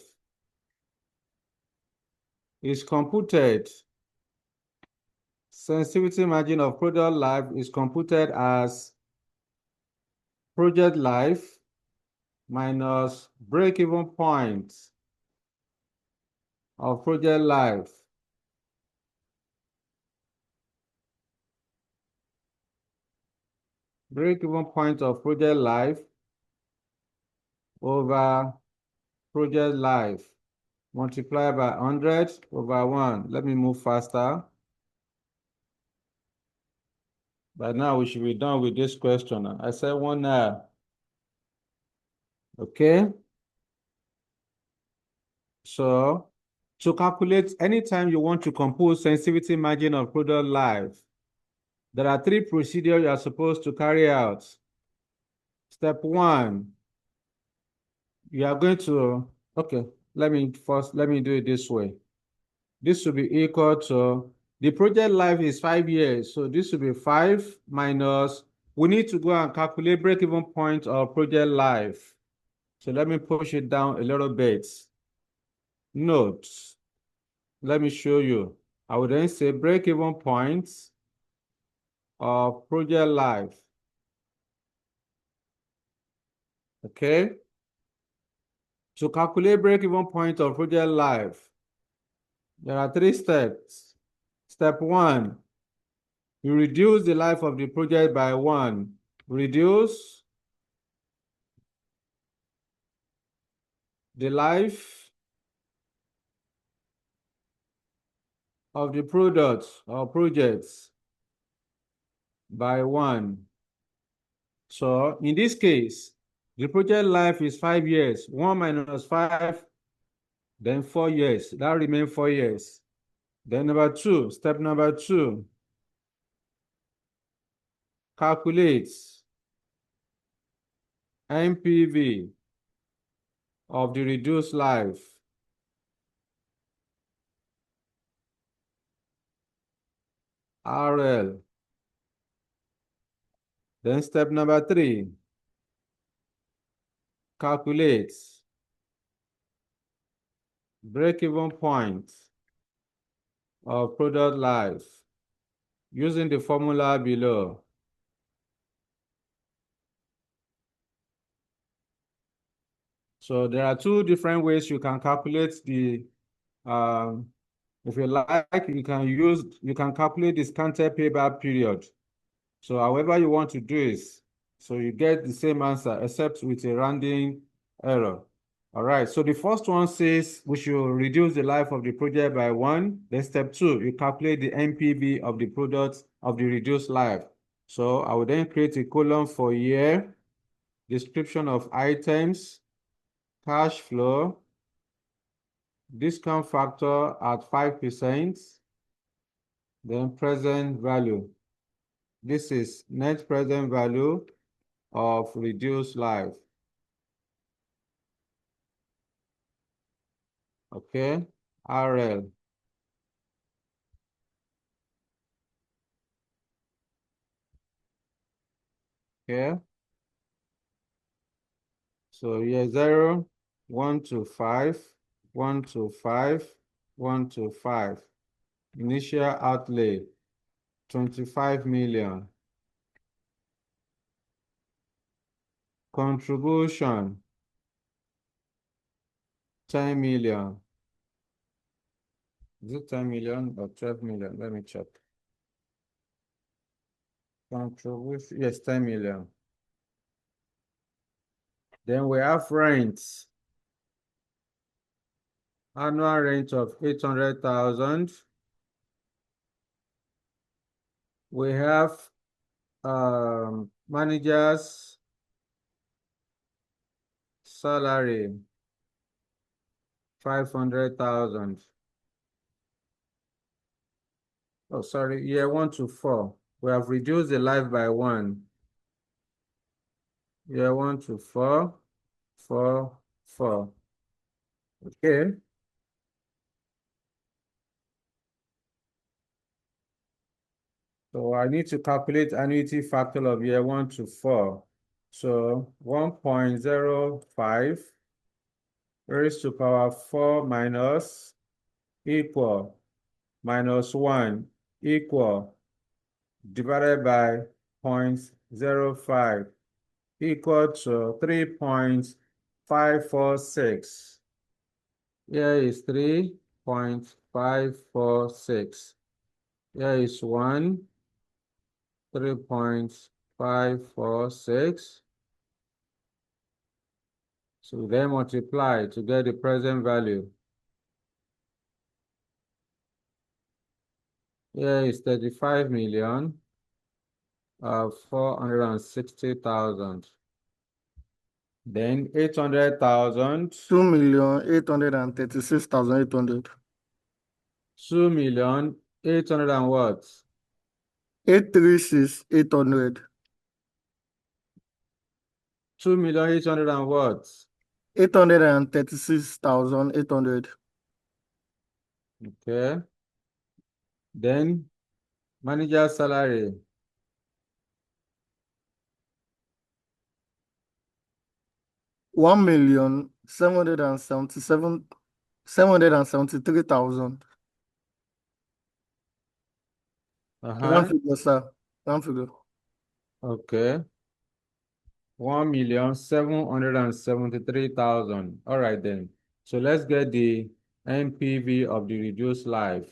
is computed. Sensitivity margin of product life is computed as project life minus break-even point of project life break-even point of project life over project life multiplied by 100 over 1. Let me move faster. By now, we should be done with this question. I said 1 hour. Okay. So to calculate, anytime you want to compose sensitivity margin of product life, there are 3 procedures you are supposed to carry out. Step 1, you are going to, okay, let me do it this way. This will be equal to, the project life is 5 years. So this will be 5 minus, we need to go and calculate break-even point of project life. So let me push it down a little bit. Note, let me show you. I would then say break-even points of project life. Okay. To calculate break-even point of project life, there are 3 steps. Step 1, you reduce the life of the project by 1. Reduce the life of the products or projects by 1. So in this case, the project life is 5 years. 1 minus 5, then 4 years. That remains 4 years. Then step number 2, calculate NPV of the reduced life. RL. Then step number 3, calculate break-even point of product life using the formula below. So there are 2 different ways you can calculate the, if you like, you can calculate discounted payback period. So however you want to do it, so you get the same answer except with a rounding error. All right, so the first one says we should reduce the life of the project by 1. Then step 2, you calculate the NPV of the product of the reduced life. So I will then create a column for year, description of items, cash flow, discount factor at 5%, then present value. This is net present value of reduced life. Okay, RL. Okay. So here 0, 1 to 5, 1 to 5, 1 to 5. Initial outlay 25 million. Contribution 10 million. Is it 10 million or 12 million? Let me check. Contribution, yes, 10 million. Then we have rents. Annual rent of 800,000. We have managers salary 500,000. Oh, sorry, year 1 to 4. We have reduced the life by 1. Year 1 to 4, 4, 4. Okay. So I need to calculate annuity factor of year 1 to 4. So 1.05 raised to power 4 minus equal minus 1 equal divided by 0.05 equal to 3.546. Here is 3.546. Here is 1, 3.546. So then multiply to get the present value. Here is 35 million of 460,000. Then 800,000. 2,836,800. 2,800,000 and what? 836,800. 2,800,000 and what? 836,800. Okay. Then manager salary. 1,773,000. One Uh-huh. figure, sir. One figure. Okay. 1,773,000. All right then. So let's get the NPV of the reduced life.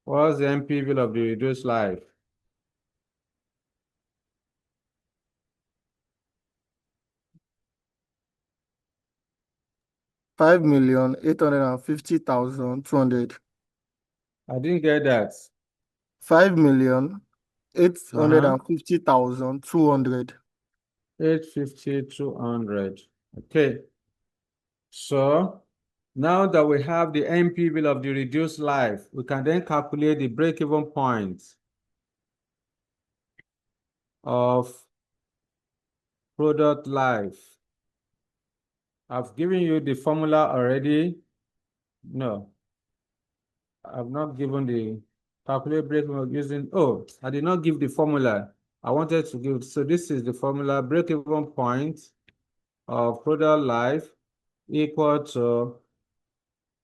What's the NPV of the reduced life? 5,850,200. I didn't get that. 5,850,200. Uh-huh. 850, 200. Okay. So now that we have the NPV of the reduced life, we can then calculate the break-even point of product life. I've given you the formula already. No, I've not given the calculate break-even using, oh, I did not give the formula. I wanted to give, so this is the formula, break-even point of product life equal to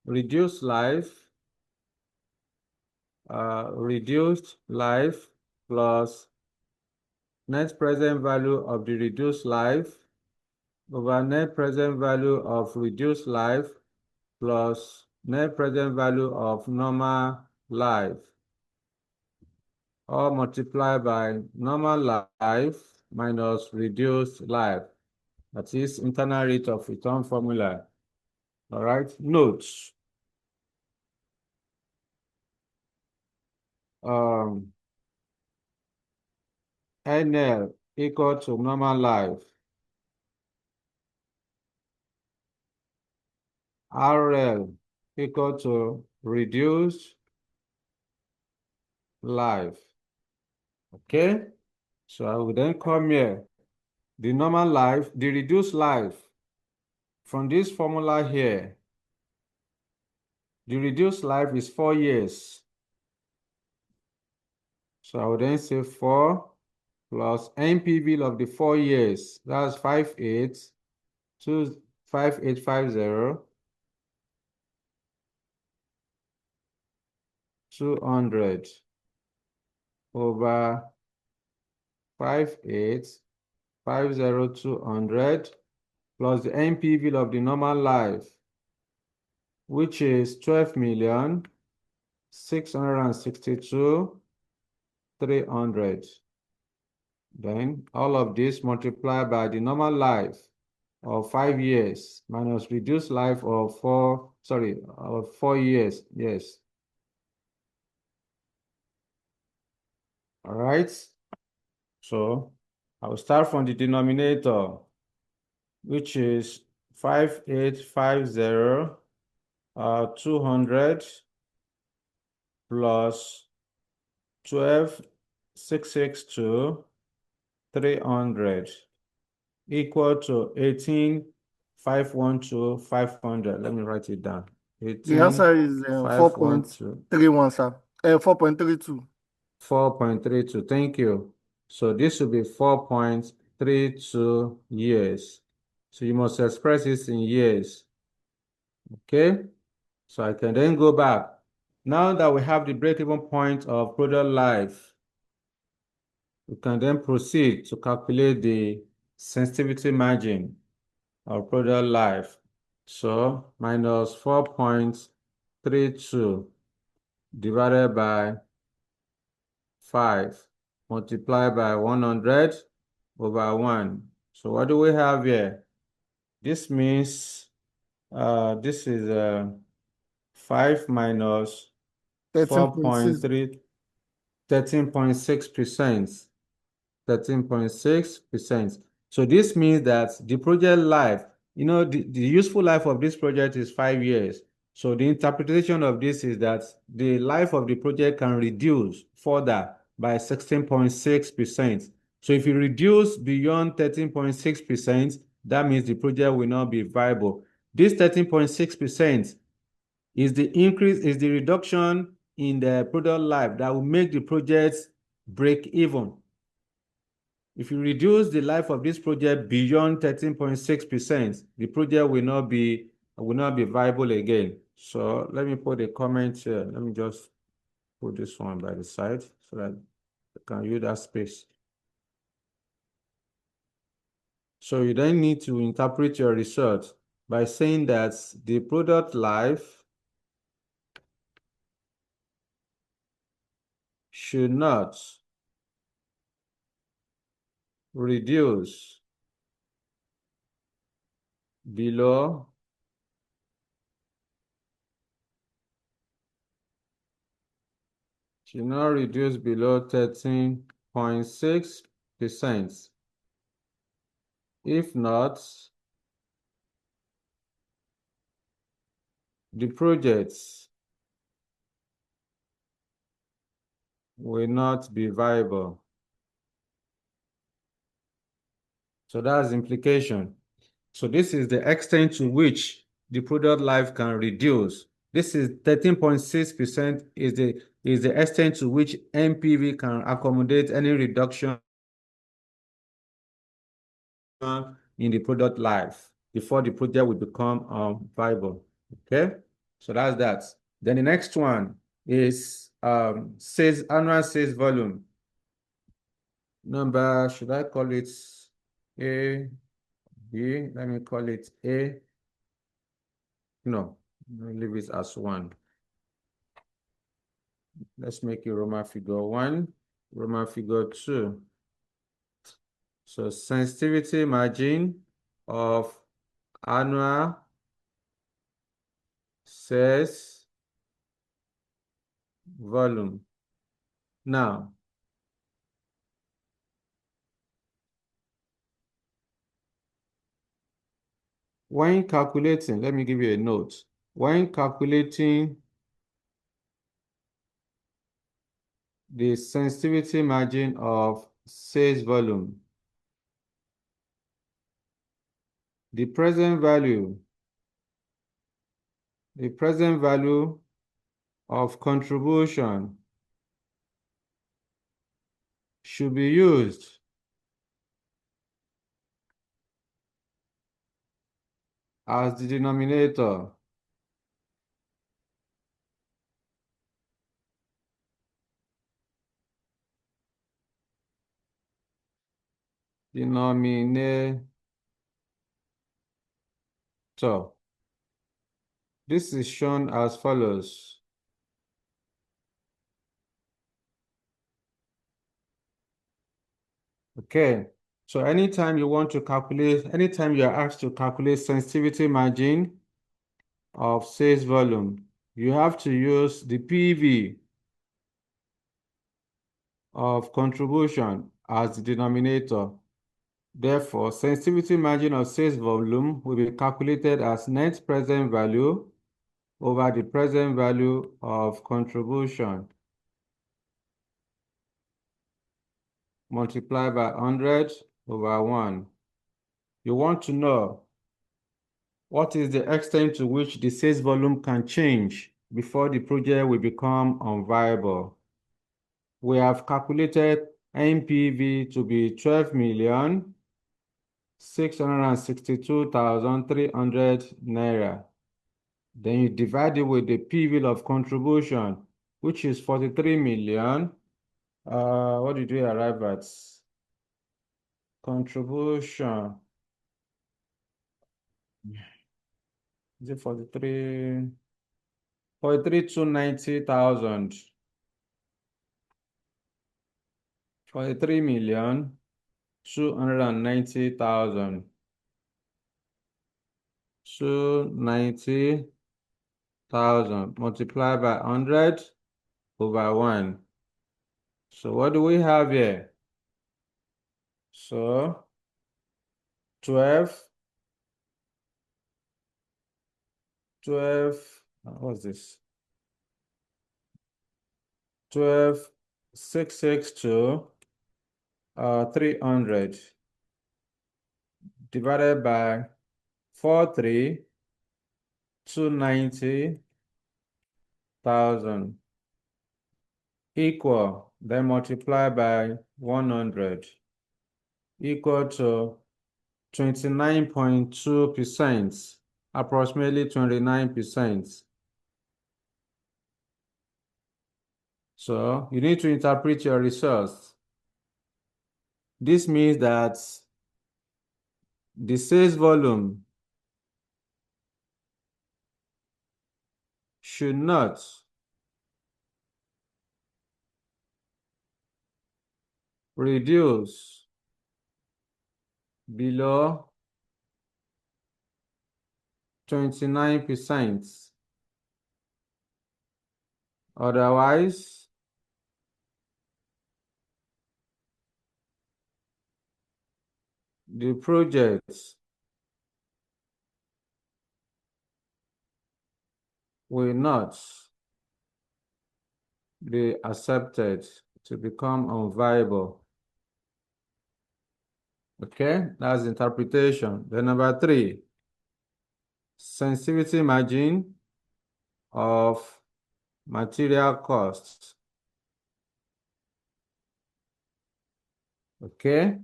reduced life plus net present value of the reduced life over net present value of reduced life plus net present value of normal life, or multiplied by normal life minus reduced life. That is internal rate of return formula. All right, notes. NL equal to normal life. RL equal to reduced life. Okay, so I will then come here. The normal life, the reduced life from this formula here, the reduced life is 4 years. So I will then say 4 plus NPV of the 4 years. That's 5850 200 over 5850 200 plus the NPV of the normal life, which is 12,662,300. Then all of this multiplied by the normal life of 5 years minus reduced life of 4 years. Yes. All right. So I will start from the denominator, which is 5850 200 plus 12,662 300 equal to 18,512 500. Let me write it down. The answer is 18,512 4.31, sir. 4.32. 4.32. Thank you. So this will be 4.32 years. So you must express this in years. Okay? So I can then go back. Now that we have the break-even point of product life, we can then proceed to calculate the sensitivity margin of product life. So minus 4.32 divided by 5 multiplied by 100 over 1. So what do we have here? This means this is 5 minus 13.6. 4.3, 13.6%. 13.6%. So this means that the project life, the useful life of this project is 5 years. So the interpretation of this is that the life of the project can reduce further by 16.6%. So if you reduce beyond 13.6%, that means the project will not be viable. This 13.6% is the reduction in the product life that will make the project break even. If you reduce the life of this project beyond 13.6%, the project will not be viable again. So let me put a comment here. Let me just put this one by the side so that I can use that space. So you then need to interpret your result by saying that the product life should not reduce below should not reduce below 13.6%. If not, the projects will not be viable. So that's the implication. So this is the extent to which the product life can reduce. This is 13.6% is the extent to which NPV can accommodate any reduction in the product life before the project will become viable. Okay, so that's that. Then the next one is annual sales volume. Number, should I call it A, B? Let me call it A. No, leave it as 1. Let's make it Roman figure 1, Roman figure 2. So sensitivity margin of annual sales volume. Now, when calculating, let me give you a note. When calculating the sensitivity margin of sales volume. The present value of contribution should be used as the denominator. This is shown as follows. Okay, so anytime you are asked to calculate sensitivity margin of sales volume, you have to use the PV of contribution as the denominator. Therefore, sensitivity margin of sales volume will be calculated as net present value over the present value of contribution multiplied by 100 over 1. You want to know what is the extent to which the sales volume can change before the project will become unviable. We have calculated NPV to be 12,662,300 naira. Then you divide it with the PV of contribution, which is 43 million. What did we arrive at? Contribution. Is it 43? 43,290,000. 43,290,000. 290,000 multiplied by 100 over 1. So what do we have here? So 12, what's this? 12,662, 300 divided by 43,290,000 equal, then multiply by 100 equal to 29.2%, approximately 29%. So you need to interpret your results. This means that the sales volume should not reduce below 29%. Otherwise, the project will not be accepted to become unviable. Okay, that's interpretation. Then number 3, sensitivity margin of material costs. Okay,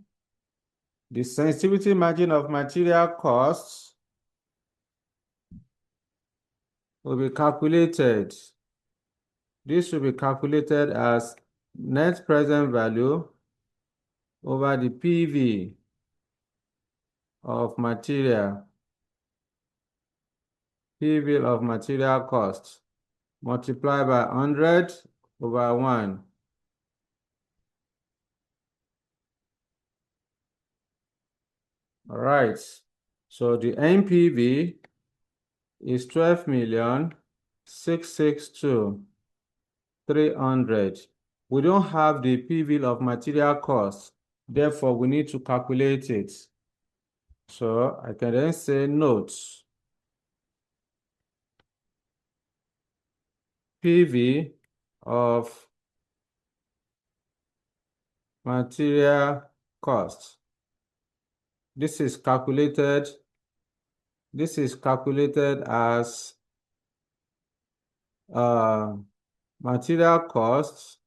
the sensitivity margin of material costs will be calculated. This will be calculated as net present value over the PV of material, PV of material cost, multiplied by 100 over 1. All right, so the NPV is 12,662,300. We don't have the PV of material cost, therefore we need to calculate it. So I can then say notes. PV of material cost. This is calculated as material cost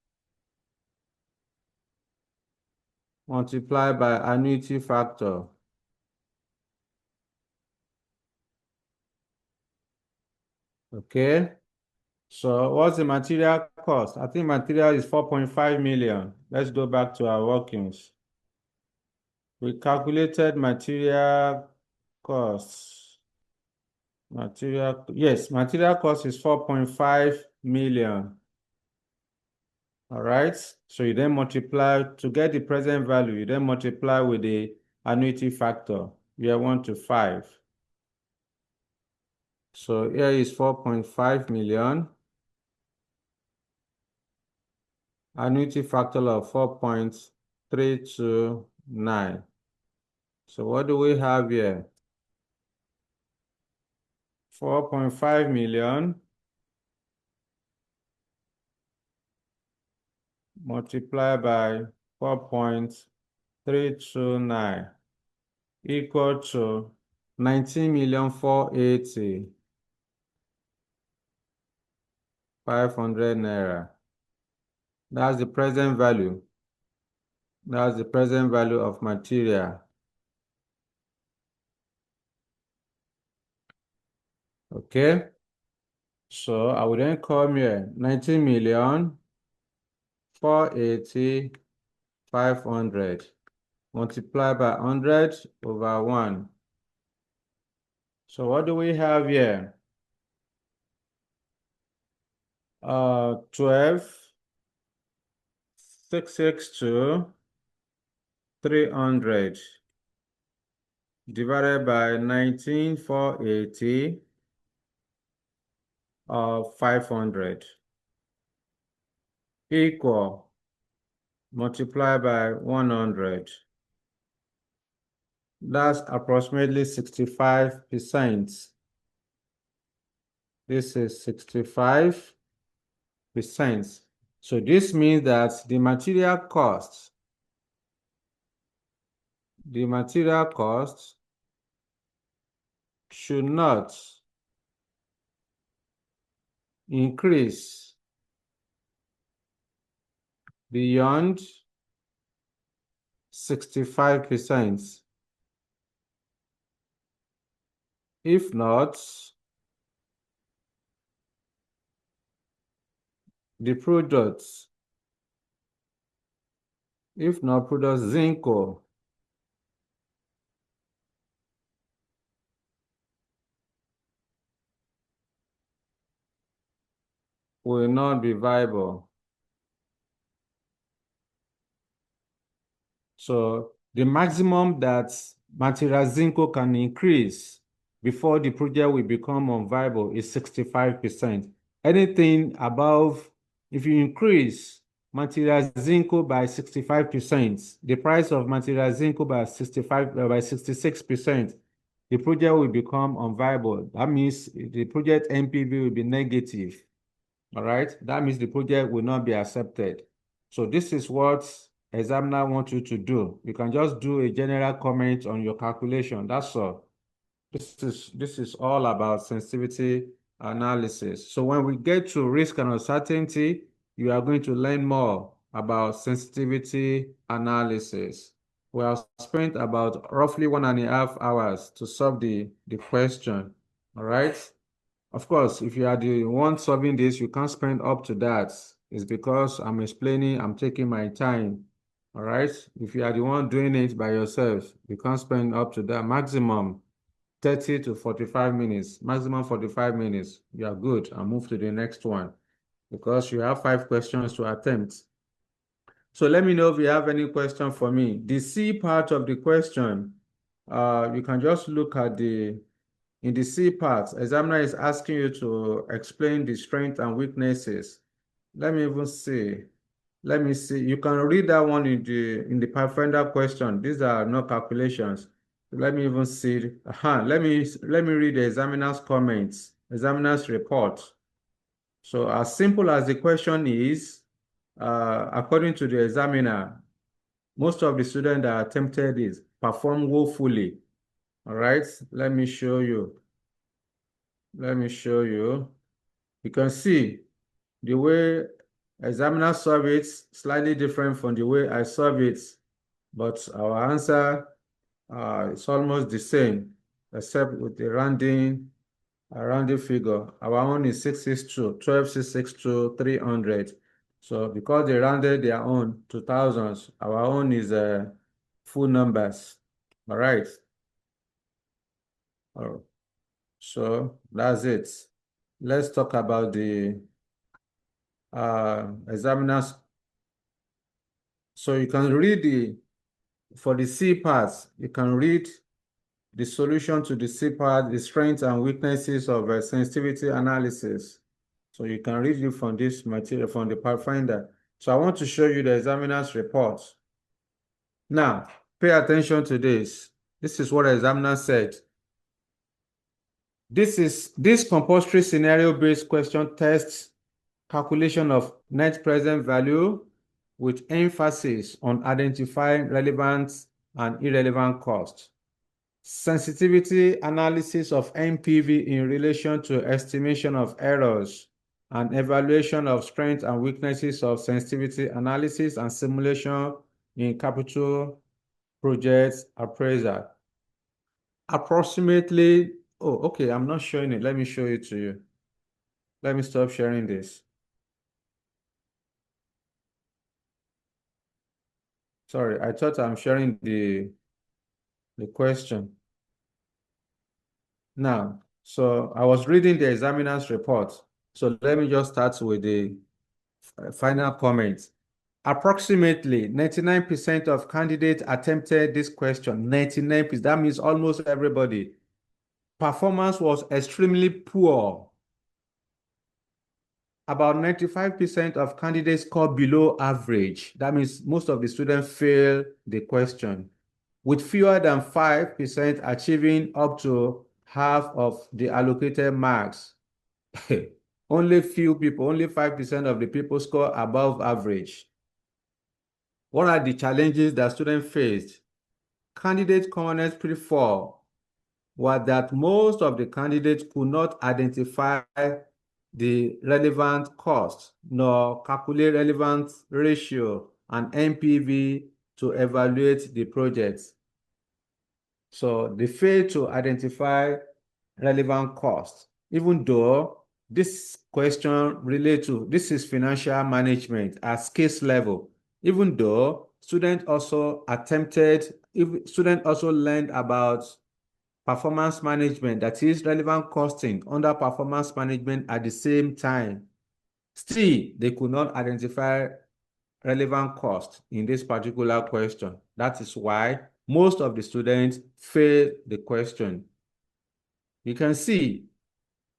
multiplied by annuity factor. Okay, so what's the material cost? I think material is 4.5 million. Let's go back to our workings. We calculated material costs. Material cost is 4.5 million. All right, so you then multiply to get the present value, you then multiply with the annuity factor. We are 1 to 5. So here is 4.5 million. Annuity factor of 4.329. So what do we have here? 4.5 million multiplied by 4.329 equal to 19,480,500 naira. That's the present value. That's the present value of material. Okay. So I will then come here 19,480,500 multiplied by 100 over 1. So what do we have here? 12, 662, 300 divided by 19,480 of 500 equal multiplied by 100. That's approximately 65%. This is 65%. So this means that the material cost should not increase beyond 65%. If not, the products, product Zinco will not be viable. So the maximum that material Zinco can increase before the project will become unviable is 65%. Anything above, if you increase material Zinco by 65%, the price of material Zinco by 66%, the project will become unviable. That means the project NPV will be negative. All right, that means the project will not be accepted. So this is what examiner wants you to do. You can just do a general comment on your calculation. That's all. This is all about sensitivity analysis. So when we get to risk and uncertainty, you are going to learn more about sensitivity analysis. We have spent about roughly 1.5 hours to solve the question. All right. Of course, if you are the one solving this, you can't spend up to that. It's because I'm explaining, I'm taking my time. All right. If you are the one doing it by yourself, you can't spend up to that. Maximum 30 to 45 minutes, maximum 45 minutes. You are good. I'll move to the next one because you have 5 questions to attempt. So let me know if you have any question for me. The C part of the question, you can just look at in the C part, examiner is asking you to explain the strengths and weaknesses. Let me even see. Let me see. You can read that one in the Pathfinder question. These are no calculations. Let me even see. Let me read the examiner's comments, examiner's report. So as simple as the question is, according to the examiner, Most of the students that attempted it performed woefully. All right, let me show you. Let me show you. You can see the way examiner solve it slightly different from the way I solve it, but our answer is almost the same, except with the rounding, a rounding figure. Our own is 662, 12662, 300. So because they rounded their own to thousands, our own is full numbers. All right. So that's it. Let's talk about the examiners. So you can read for the C parts, you can read the solution to the C part, the strengths and weaknesses of sensitivity analysis. So you can read it from this material, from the Pathfinder. So I want to show you the examiner's report. Now, pay attention to this. This is what the examiner said. This compulsory scenario-based question tests calculation of net present value with emphasis on identifying relevant and irrelevant costs. Sensitivity analysis of NPV in relation to estimation of errors and evaluation of strengths and weaknesses of sensitivity analysis and simulation in capital projects appraisal. Approximately, oh, okay, I'm not showing it. Let me show it to you. Let me stop sharing this. Sorry, I thought I'm sharing the question. Now, so I was reading the examiner's report. So let me just start with the final comment. Approximately 99% of candidates attempted this question. 99%, that means almost everybody. Performance was extremely poor. About 95% of candidates scored below average. That means most of the students failed the question, with fewer than 5% achieving up to half of the allocated marks. Only few people, only 5% of the people score above average. What are the challenges that students faced? Candidate commonest pitfall was that most of the candidates could not identify the relevant cost nor calculate relevant ratio and NPV to evaluate the project. So they failed to identify relevant costs, even though this question relates to, this is financial management at case level, even though students also learned about performance management, that is relevant costing under performance management at the same time. Still, they could not identify relevant cost in this particular question. That is why most of the students failed the question. You can see,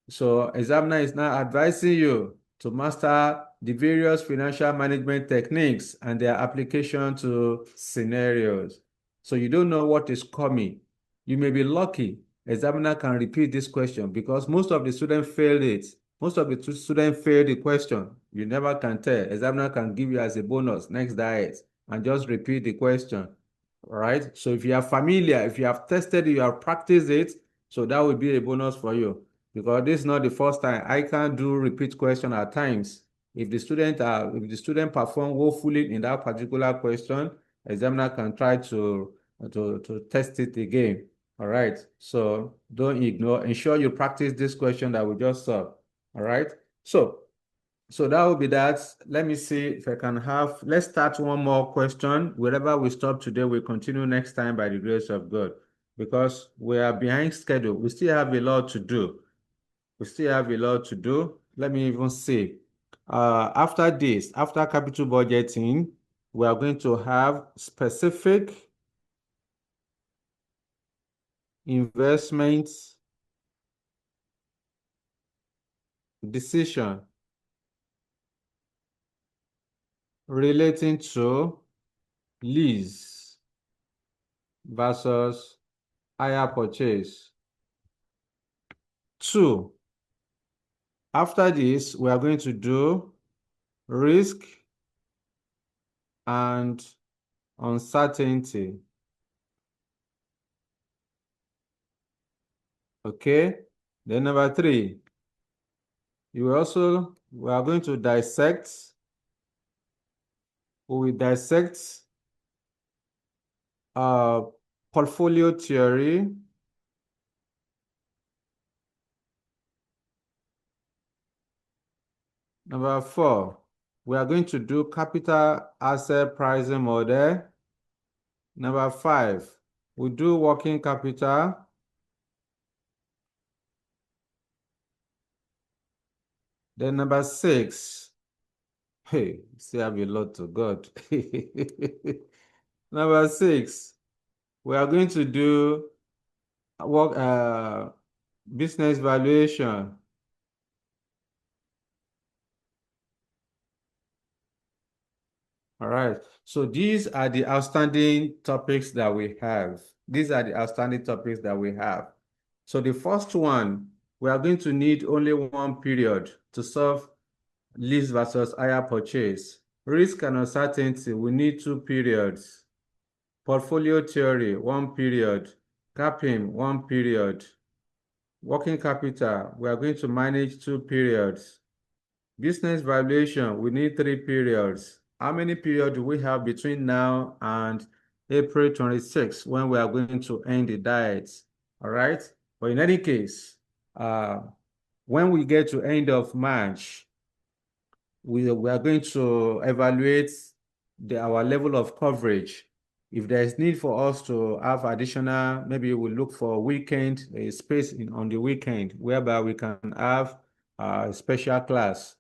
so examiner is now advising you to master the various financial management techniques and their application to scenarios. So you don't know what is coming. You may be lucky. Examiner can repeat this question because most of the students failed it. Most of the students failed the question. You never can tell. Examiner can give you as a bonus next diet and just repeat the question. All right. So if you are familiar, if you have tested it, you have practiced it, so that will be a bonus for you, because this is not the first time. I can do repeat question at times. If the student perform woefully in that particular question, examiner can try to test it again. All right. So don't ignore. Ensure you practice this question that we just saw. All right. So that will be that. Let me see if I can have, let's start one more question. Wherever we stop today, we'll continue next time by the grace of God, because we are behind schedule. We still have a lot to do. We still have a lot to do. Let me even see. After this, after capital budgeting, we are going to have specific investment decision relating to lease versus hire purchase. 2. After this, we are going to do risk and uncertainty. Okay. Then number 3, we are going to dissect. We will dissect portfolio theory. Number 4, we are going to do capital asset pricing model. Number 5, we do working capital. Then number 6, hey, still have a lot to God. Number 6, we are going to do business valuation. All right. So these are the outstanding topics that we have. These are the outstanding topics that we have. So the first one, we are going to need only one period to solve lease versus hire purchase. Risk and uncertainty, we need 2 periods. Portfolio theory, 1 period. Capping, 1 period. Working capital, we are going to manage 2 periods. Business valuation, we need 3 periods. How many periods do we have between now and April 26th when we are going to end the diet? All right. But in any case, when we get to end of March, we are going to evaluate our level of coverage. If there is need for us to have additional, maybe we'll look for a weekend, a space on the weekend, whereby we can have a special class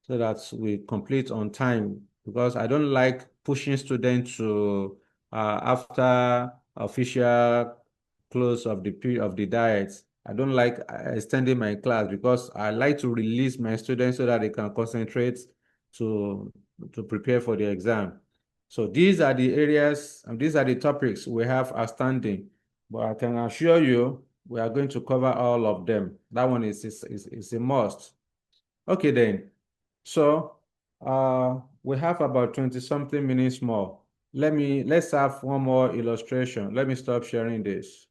so that we complete on time, because I don't like pushing students to after official close of the diet. I don't like extending my class because I like to release my students so that they can concentrate to prepare for the exam. So these are the areas and these are the topics we have outstanding, but I can assure you we are going to cover all of them. That one is a must. Okay then. So we have about 20-something minutes more. Let's have one more illustration. Let me stop sharing this.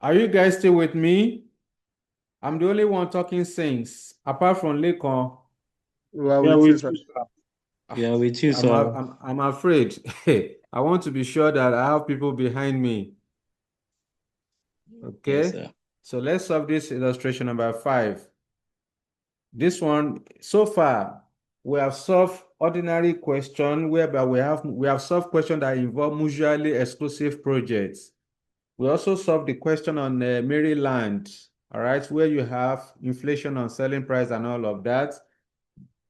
Are you guys still with me? I'm the only one talking sense, apart from Lekon. We are Yeah, with you, with sir. you, sir. Yeah, with you, I'm, sir. I'm afraid. I want to be sure that I have people behind me. Yes, Okay? sir. So let's solve this illustration number 5. This one, so far, we have solved ordinary question whereby we have solved questions that involve mutually exclusive projects. We also solved the question on Maryland, all right, where you have inflation on selling price and all of that.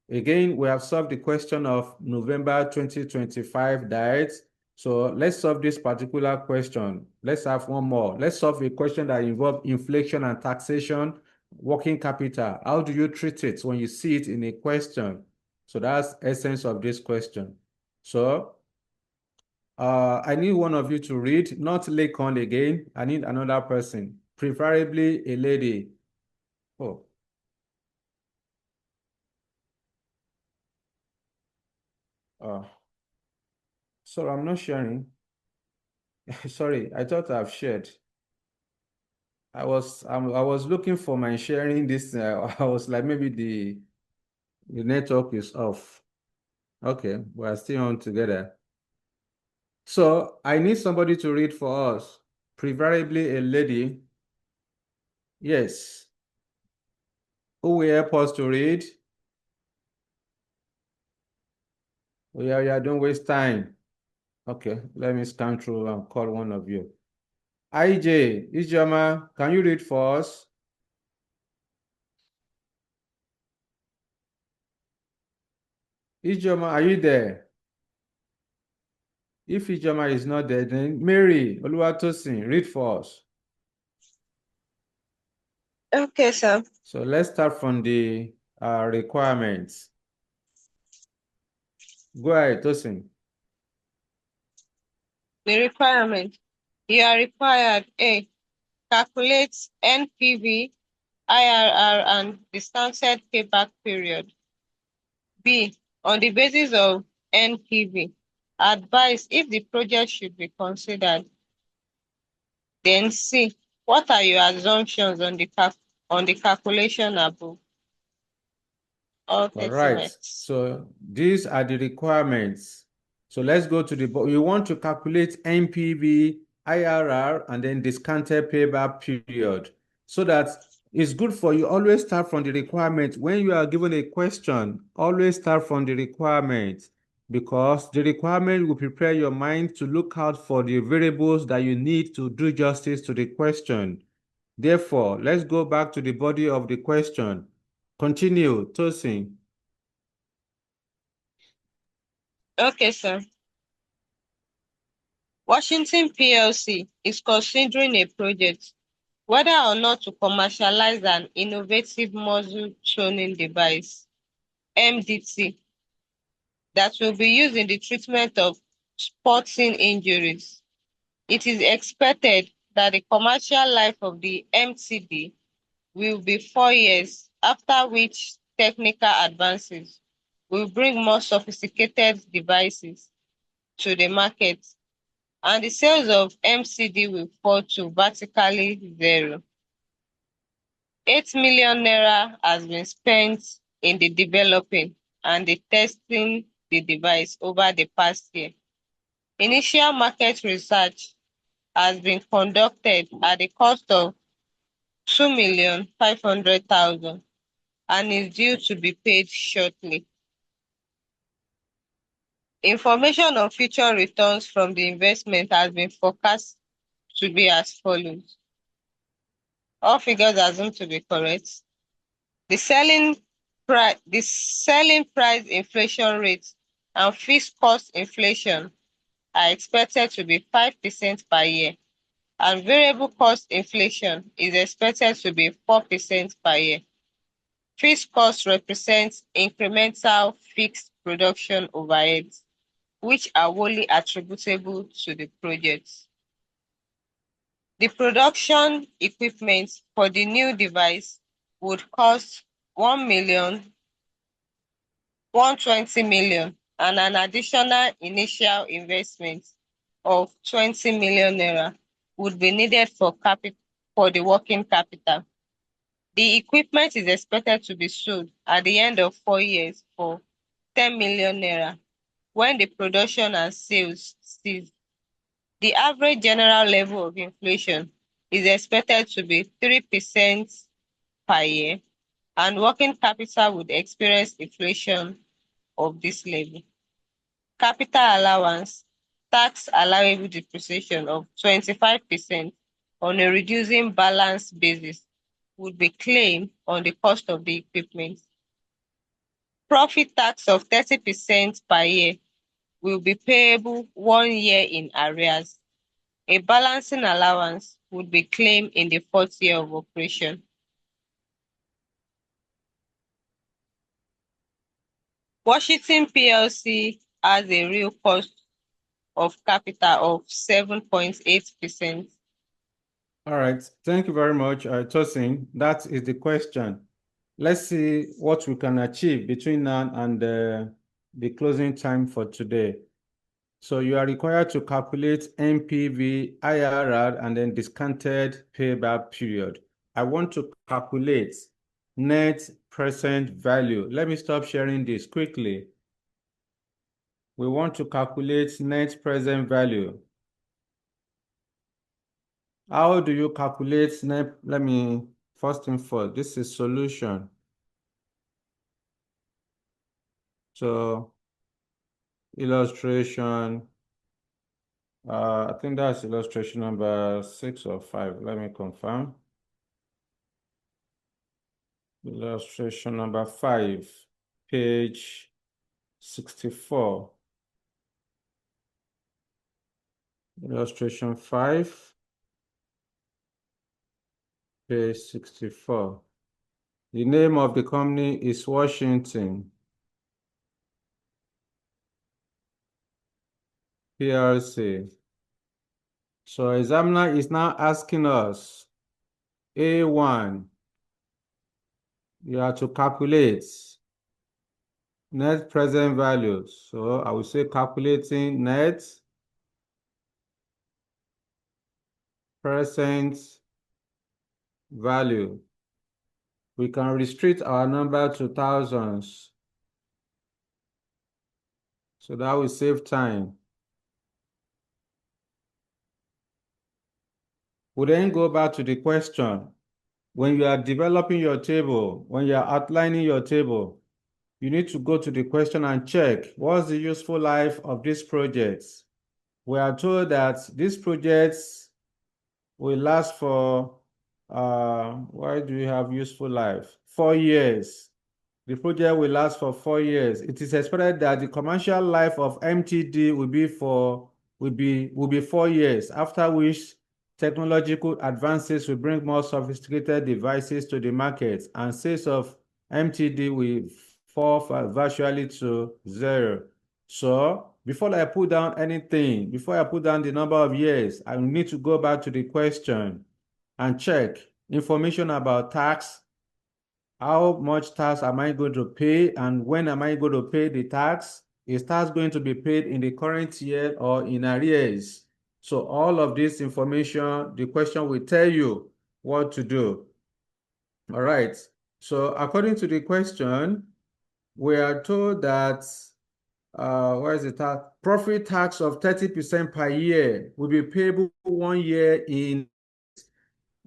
Again, we have solved the question of November 2025 diet. So let's solve this particular question. Let's have one more. Let's solve a question that involves inflation and taxation, working capital. How do you treat it when you see it in a question? So that's essence of this question. So I need one of you to read, not Lekon again. I need another person, preferably a lady. Oh. Sorry, I'm not sharing. Sorry, I thought I've shared. I was looking for my sharing this. I was like, maybe the network is off. Okay, we're still on together. So I need somebody to read for us, preferably a lady. Yes. Who will help us to read? Oh, yeah, don't waste time. Okay, let me scan through and call one of you. IJ, Ijoma, can you read for us? Ijoma, are you there? If Ijoma is not there, then Mary Oluwatosin, read for us. Okay, sir. So let's start from the requirements. Go ahead, Tosin. The requirement. You are required A. Calculate NPV, IRR, and discounted payback period. B. on the basis of NPV. Advice if the project should be considered. Then C, what are your assumptions on the calculation above? Okay, All so right. next. So these are the requirements. So let's go to you want to calculate NPV, IRR, and then discounted payback period. So that it's good for you. Always start from the requirement. When you are given a question, always start from the requirement, because the requirement will prepare your mind to look out for the variables that you need to do justice to the question. Therefore, let's go back to the body of the question. Continue, Tosin. Okay, sir. Washington PLC is considering a project whether or not to commercialize an innovative muzzle toning device, MDT, that will be used in the treatment of sporting injuries. It is expected that the commercial life of the MTD will be 4 years, after which technical advances will bring more sophisticated devices to the market, and the sales of MCD will fall to vertically zero. 8 million naira has been spent in the developing and the testing the device over the past year. Initial market research has been conducted at the cost of 2,500,000 and is due to be paid shortly. Information on future returns from the investment has been forecast to be as follows. All figures assumed to be correct. The selling price inflation rate and fixed cost inflation are expected to be 5% per year, and variable cost inflation is expected to be 4% per year. Fixed cost represents incremental fixed production overheads, which are wholly attributable to the project. The production equipment for the new device would cost 120 million, and an additional initial investment of 20 million naira would be needed for the working capital. The equipment is expected to be sold at the end of 4 years for 10 million naira when the production and sales cease. The average general level of inflation is expected to be 3% per year, and working capital would experience inflation of this level. Capital allowance, tax allowable depreciation of 25% on a reducing balance basis would be claimed on the cost of the equipment. Profit tax of 30% per year will be payable 1 year in arrears. A balancing allowance would be claimed in the 4th year of operation. Washington PLC has a real cost of capital of 7.8%. All right. Thank you very much, Tosin. That is the question. Let's see what we can achieve between now and the closing time for today. So you are required to calculate NPV, IRR, and then discounted payback period. I want to calculate net present value. Let me stop sharing this quickly. We want to calculate net present value. How do you calculate net? Let me first thing first. This is solution. So illustration. I think that's illustration number 6 or 5. Let me confirm. Illustration number 5, page 64. Illustration 5, page 64. The name of the company is Washington PLC. So examiner is now asking us, A1, you have to calculate net present value. So I will say calculating net present value. We can restrict our number to thousands. So that will save time. We then go back to the question. When you are developing your table, when you are outlining your table, you need to go to the question and check what's the useful life of these projects. We are told that these projects will last for, why do we have useful life? 4 years. The project will last for 4 years. It is expected that the commercial life of MTD will be 4 years, after which technological advances will bring more sophisticated devices to the market, and sales of MTD will fall virtually to zero. So before I put down anything, before I put down the number of years, I need to go back to the question and check information about tax. How much tax am I going to pay, and when am I going to pay the tax? Is tax going to be paid in the current year or in arrears? So all of this information, the question will tell you what to do. All right. So according to the question, we are told that what is the tax? Profit tax of 30% per year will be payable 1 year in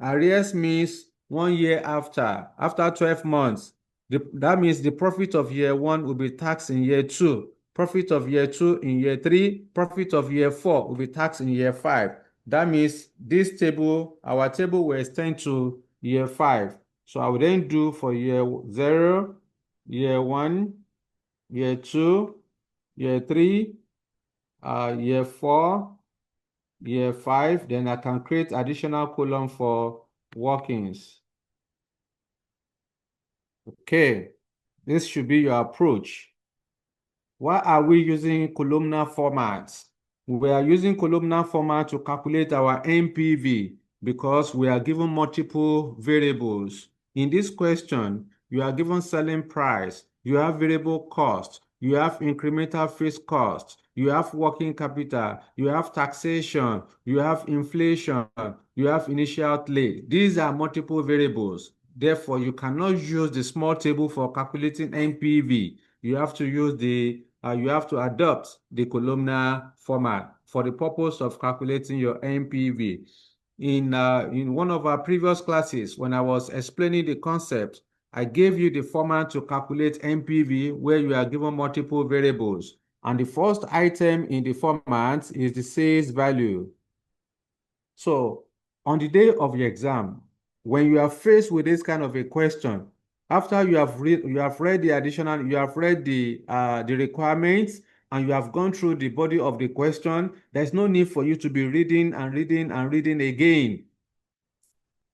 arrears. Means 1 year after 12 months. That means the profit of year 1 will be taxed in year 2, profit of year 2 in year 3, profit of year 4 will be taxed in year 5. That means this table, our table will extend to year 5. So I will then do for year 0, year 1, year 2, year 3, year 4, year 5. Then I can create additional column for workings. Okay, this should be your approach. Why are we using columnar format? We are using columnar format to calculate our NPV because we are given multiple variables. In this question, you are given selling price, you have variable cost, you have incremental fixed cost, you have working capital, you have taxation, you have inflation, you have initial outlay. These are multiple variables. Therefore, you cannot use the small table for calculating NPV. You have to use you have to adopt the columnar format for the purpose of calculating your NPV. In one of our previous classes, when I was explaining the concept, I gave you the format to calculate NPV where you are given multiple variables. And the first item in the format is the sales value. So on the day of your exam, when you are faced with this kind of a question, after you have read the additional, you have read the requirements, and you have gone through the body of the question, there's no need for you to be reading and reading and reading again.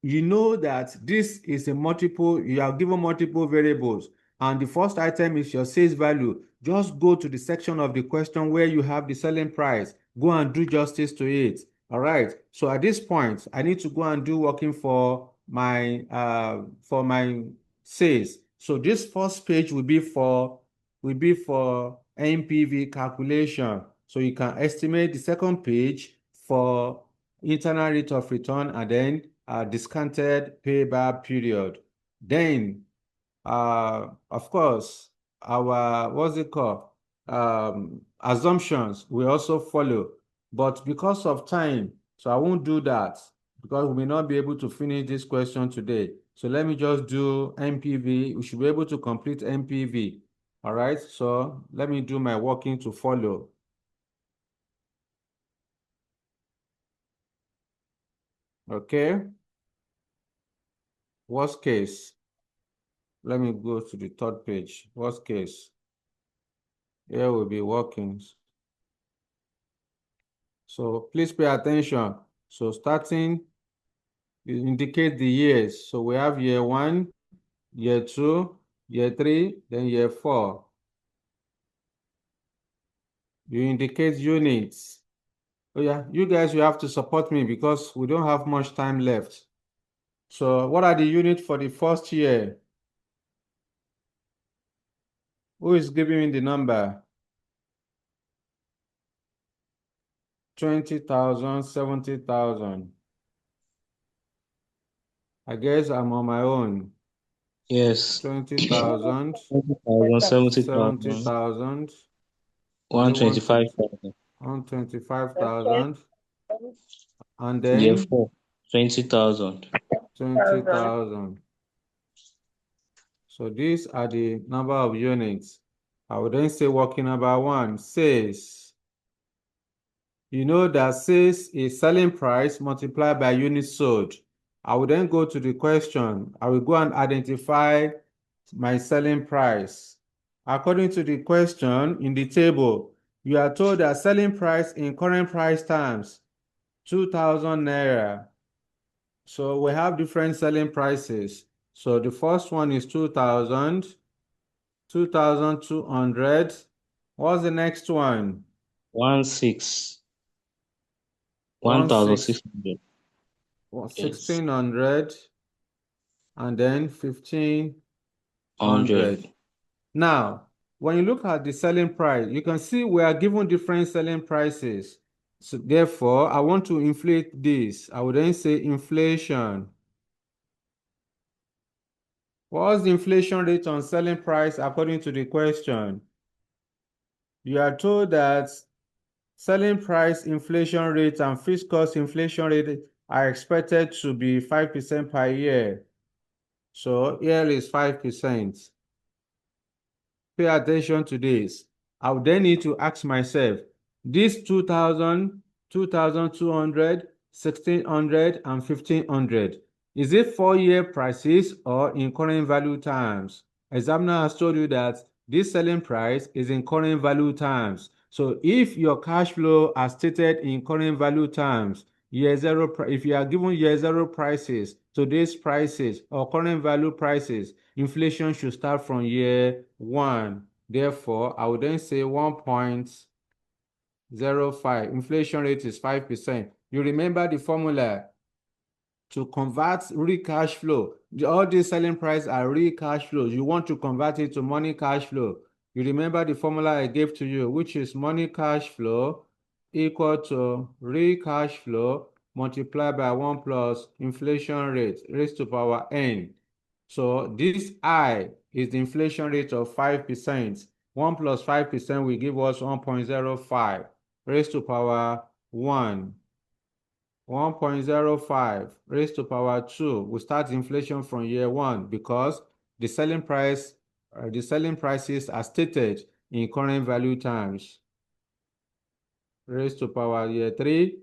You know that this is a multiple, you are given multiple variables, and the first item is your sales value. Just go to the section of the question where you have the selling price. Go and do justice to it. All right. So at this point, I need to go and do working for my sales. So this first page will be for NPV calculation. So you can estimate the second page for internal rate of return, and then discounted payback period. Then, of course, our assumptions will also follow. But because of time, so I won't do that because we may not be able to finish this question today. So let me just do NPV. We should be able to complete NPV. All right, so let me do my working to follow. Okay. Worst case. Let me go to the third page. Worst case. Here will be workings. So please pay attention. So starting, you indicate the years. So we have year 1, year 2, year 3, then year 4. You indicate units. Oh yeah, you guys, you have to support me because we don't have much time left. So what are the units for the first year? Who is giving me the number? 20,000, 70,000. I guess I'm on my own. Yes. 20,000, 20,000, 70,000, 70,000, 125,000. 125,000, and Year then 4, 20,000. 20,000. So these are the number of units. I would then say working number one says, you know that sales is selling price multiplied by units sold. I will then go to the question. I will go and identify my selling price. According to the question in the table, you are told that selling price in current price terms, 2,000 naira. So we have different selling prices. So the first one is 2,000, 2,200. What's the next one? 16. 16, 1,600. Yes. 1,600, and then 1,500. 100. Now, when you look at the selling price, you can see we are given different selling prices. So therefore, I want to inflate this. I would then say inflation. What's the inflation rate on selling price according to the question? You are told that selling price inflation rate and fixed cost inflation rate are expected to be 5% per year. So here is 5%. Pay attention to this. I would then need to ask myself, this 2,000, 2,200, 1,600, and 1,500, is it 4-year prices or in current value terms? Examiner has told you that this selling price is in current value terms. So if your cash flow are stated in current value terms, year zero, if you are given year zero prices, today's prices, or current value prices, inflation should start from year one. Therefore, I would then say 1.05. Inflation rate is 5%. You remember the formula to convert real cash flow. All these selling price are real cash flows. You want to convert it to money cash flow. You remember the formula I gave to you, which is money cash flow equal to real cash flow multiplied by 1 plus inflation rate raised to power n. So this I is the inflation rate of 5%. 1 plus 5% will give us 1.05 raised to power 1. 1.05 raised to power 2 will start inflation from year 1 because the selling prices are stated in current value terms. Raised to power year 3,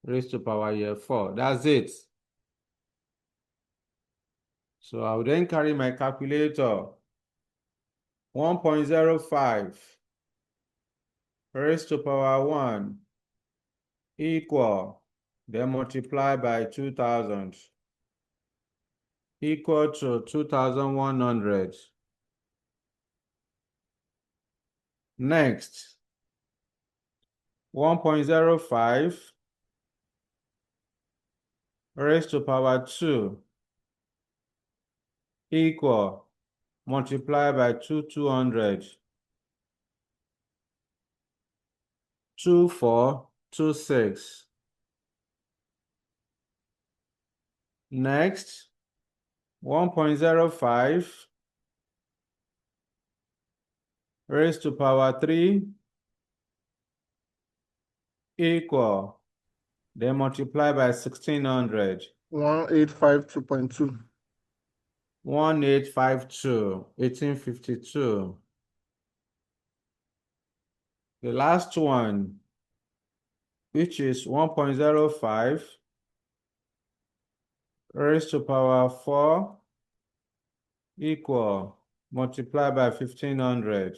raised to power year 4. That's it. So I will then carry my calculator. 1.05 raised to power 1 equal, then multiply by 2,000 equal to 2,100. Next, 1.05 raised to power 2 equal, multiply by 2,200. 2,426. Next, 1.05 raised to power 3 equal, then multiply by 1,600. 1852.2. 1852, 1852. The last one, which is 1.05 raised to power 4 equal, multiply by 1,500.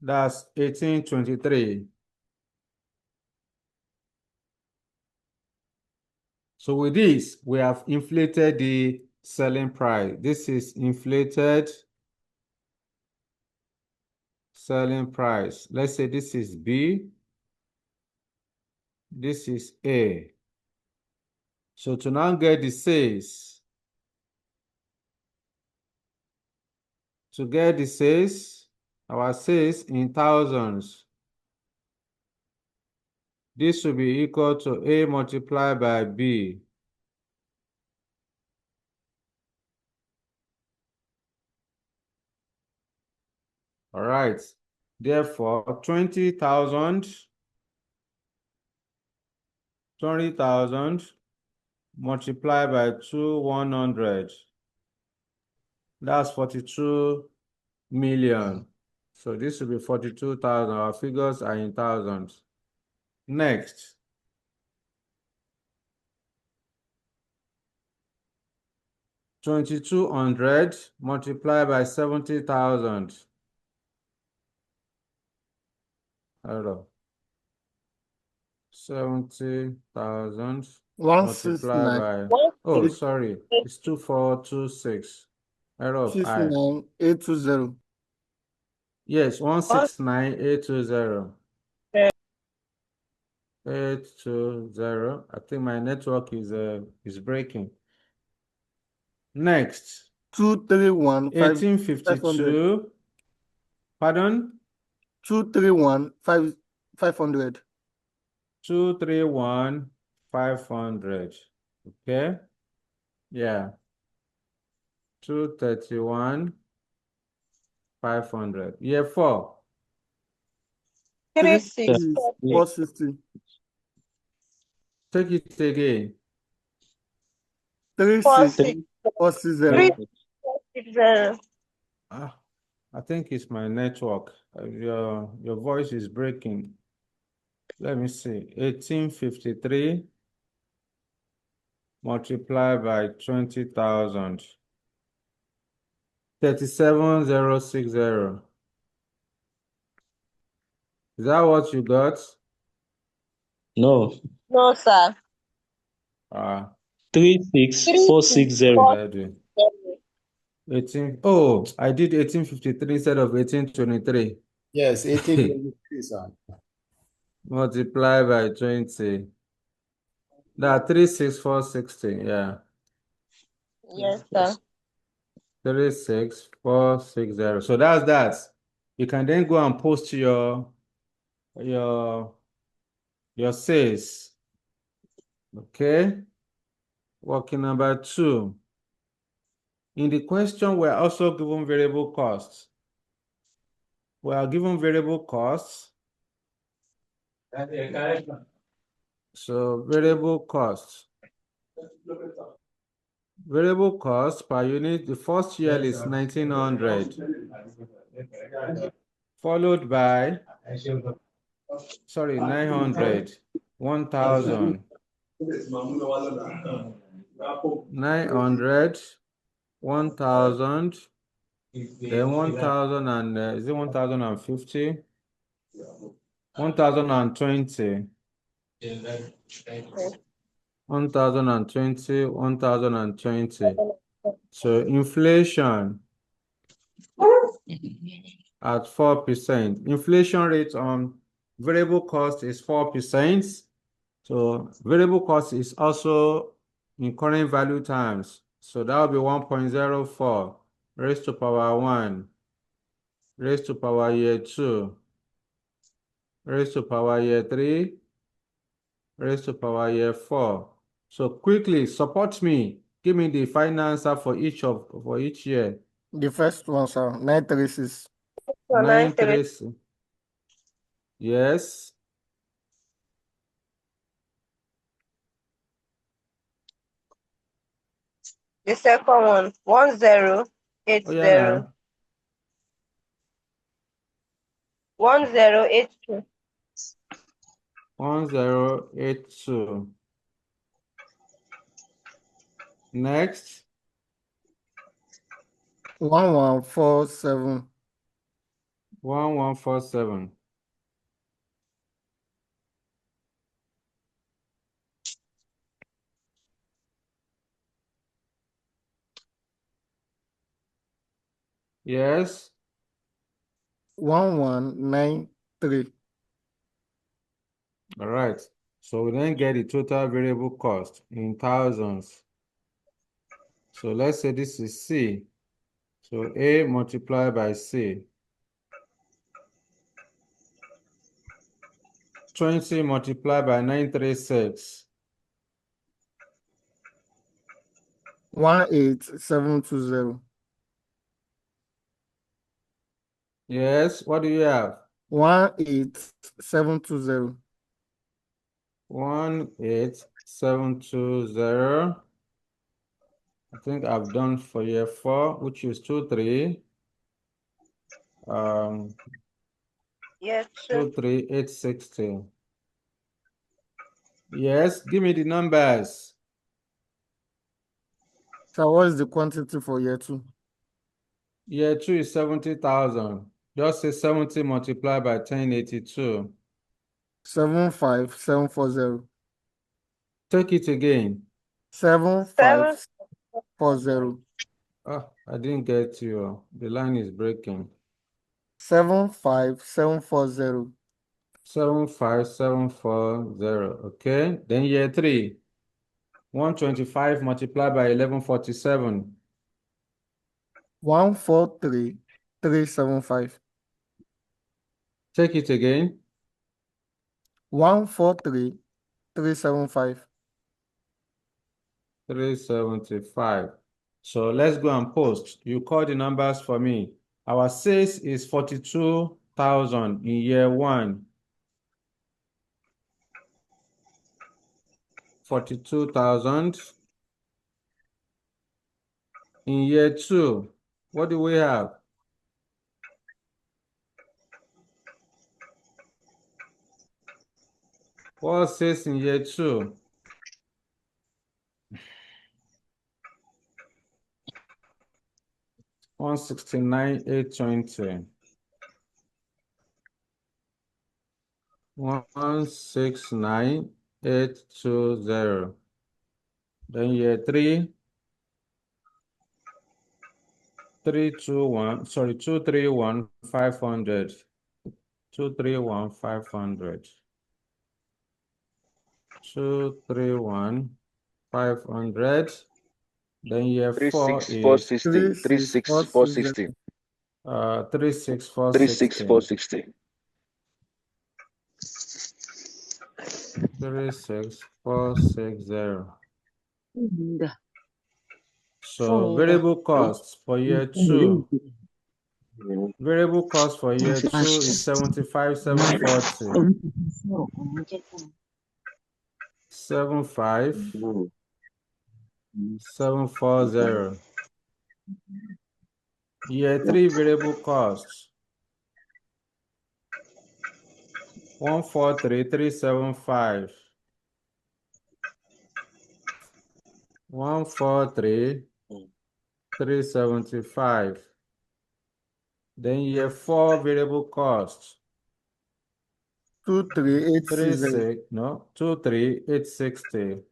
That's 1823. So with this, we have inflated the selling price. This is inflated selling price. Let's say this is B, this is A. So to now get the sales, To get the sales, our sales in thousands, this will be equal to A multiplied by B. All right. Therefore, 20,000 multiplied by 100. That's 42 million. So this will be 42,000. Our figures are in thousands. Next. $2,200 multiplied by 70,000. Hello. 70,000 multiplied 169. by, oh, sorry, it's 2426. Error of I. 69820. Yes, 169,820. 820. I think my network is breaking. Next, 231 500. 1852. Pardon? 231 500. 231 500. Okay. Yeah. 231 500. Year 4. 36 460. Take it again. 36 460. 360. I think it's my network. Your voice is breaking. Let me see. 1853 multiplied by 20,000. 37060. Is that what you got? No. No, sir. 36460. 18. Oh, I did 1853 instead of 1823. Yes, 1823, sir. Multiply by 20. That 36460. Yeah. Yes, sir. 36460. So that's that. You can then go and post your sales. Okay. Working number 2. In the question, we're also given variable costs. We are given variable costs. So variable costs. Variable costs per unit, the first year is 1900, followed by, 900, 1000, 900, 1000, then 1000 and is it 1050? 1020, 1020, 1020. So inflation at 4%. Inflation rate on variable cost is 4%. So variable cost is also in current value terms. So that will be 1.04 raised to power 1, raised to power year 2, raised to power year 3, raised to power year 4. So quickly support me. Give me the final answer for each year. The first one, sir. 936. 936. Yes. The second one, 1080. Oh, yeah, now. 1082. 1082. Next. 1147. 1147. Yes. 1193. All right. So we then get the total variable cost in thousands. So let's say this is C. So A multiplied by C. 20 multiplied by 936. 18720. Yes, what do you have? 18720. 18720. I think I've done for year 4, which is 23. Yes, 23860. Yes, give me the numbers. So what is the quantity for year 2? Year 2 is 70,000. Just say 70 multiplied by 1082. 75740. Take it again. 7540. Oh, I didn't get you. The line is breaking. 75740. 75740. Okay. Then year 3. 125 multiplied by 1147. 143375. Take it again. 143375. 375. So let's go and post. You call the numbers for me. Our sales is 42,000 in year 1. 42,000 in year 2. What do we have? What sales in year 2? 169,820. 169,820. Then year 3, 231,500. 231,500. 231,500. Then year 4 is 36460. 36460. 36460. So variable costs for year 2. Variable cost for year 2 is 75,740. 75,740. Year 3 variable costs 143,375. 143,375. Then year 4 variable costs 23860. 23860.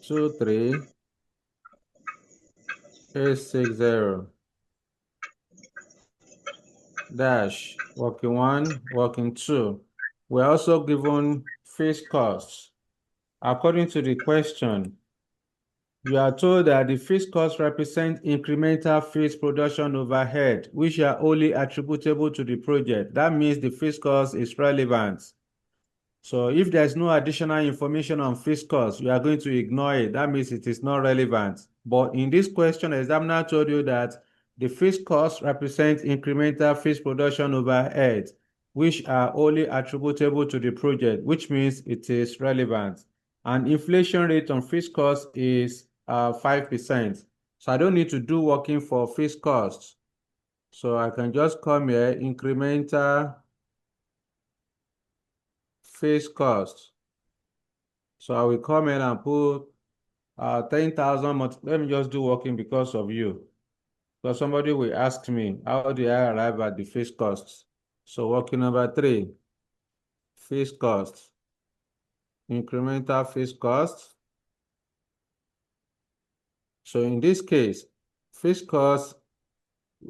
23860. Dash working 1, working 2. We're also given fixed costs. According to the question, you are told that the fixed costs represent incremental fixed production overhead, which are only attributable to the project. That means the fixed cost is relevant. So if there's no additional information on fixed costs, you are going to ignore it. That means it is not relevant. But in this question, examiner told you that the fixed costs represent incremental fixed production overhead, which are only attributable to the project, which means it is relevant. And inflation rate on fixed costs is 5%. So I don't need to do working for fixed costs. So I can just come here, incremental fixed costs. So I will come in and put 10,000. Let me just do working because of you. Because somebody will ask me, how do I arrive at the fixed costs? So working number 3, fixed costs, incremental fixed costs. So in this case, fixed cost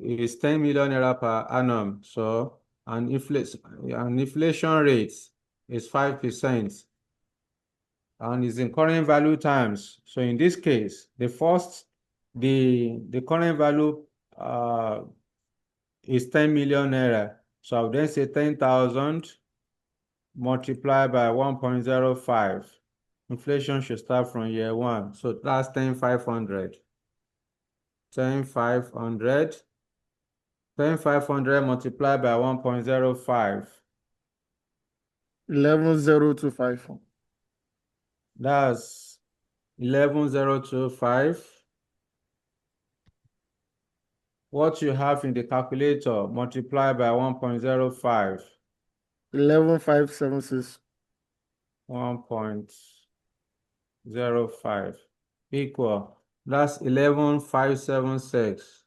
is 10 million naira per annum. So an inflation rate is 5%. And is in current value terms. So in this case, the first the current value is 10 million naira. So I'll then say 10,000 multiplied by 1.05. Inflation should start from year one. So that's 10,500. 10,500. 10,500 multiplied by 1.05. 11,025. That's 11,025. What you have in the calculator multiplied by 1.05. 11,576. 1.05 equal. That's 11,576.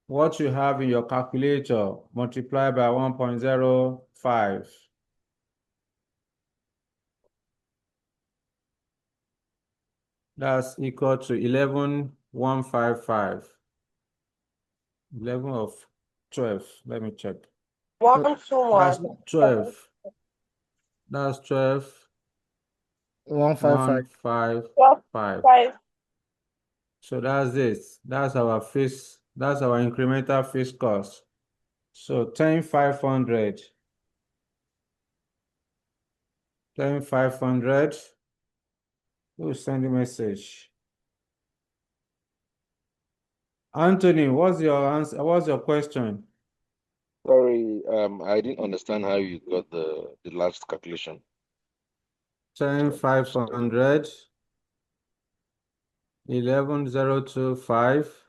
What you have in your calculator multiplied by 1.05. That's equal to 11,155. 11 of 12. Let me check. 121. That's 12. That's 12. 155. 155. 5. So that's this. That's our incremental fixed cost. So 10,500. 10,500. Who send the message? Anthony, what's your answer? What's your question? Sorry, I didn't understand how you got the last calculation. 10,500. 11,025.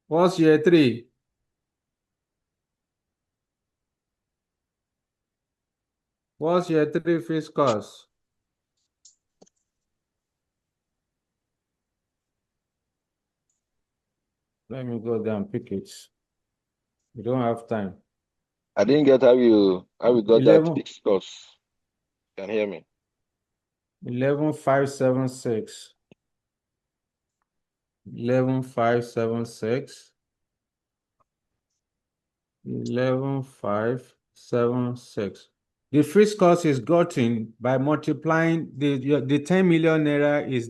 What's year three? What's year three fixed cost? Let me go down and pick it. We don't have time. I didn't get how you got that 11, fixed cost. Can hear me? 11,576. 11,576. 11,576. The fixed cost is gotten by multiplying the 10 million naira is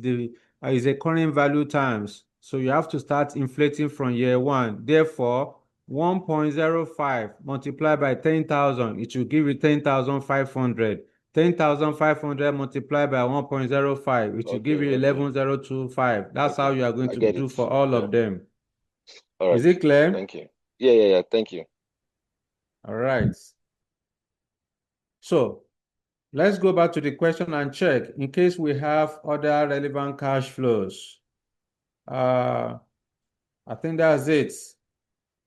a current value times. So you have to start inflating from year one. Therefore, 1.05 multiplied by 10,000, it will give you 10,500. 10,500 multiplied by 1.05, it will give you Okay. 11,025. That's how you are going I to get do it. for all Yeah. of them. All Is right. it clear? Thank you. Yeah. Thank you. All right. So let's go back to the question and check in case we have other relevant cash flows. I think that's it.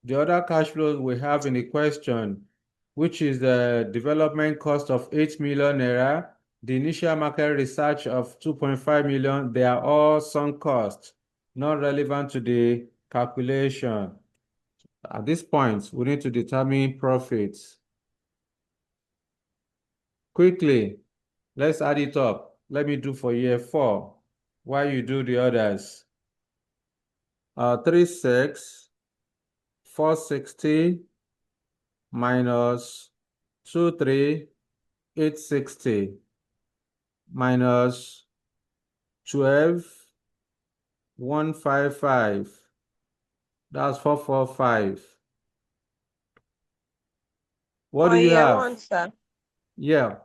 The other cash flows we have in the question, which is the development cost of 8 million naira, the initial market research of 2.5 million, they are all sunk costs, not relevant to the calculation. At this point, we need to determine profits. Quickly, let's add it up. Let me do for year 4 while you do the others. 36,460 minus 23,860 minus 12,155. That's 445. What do On you year have? 1, sir. Yeah.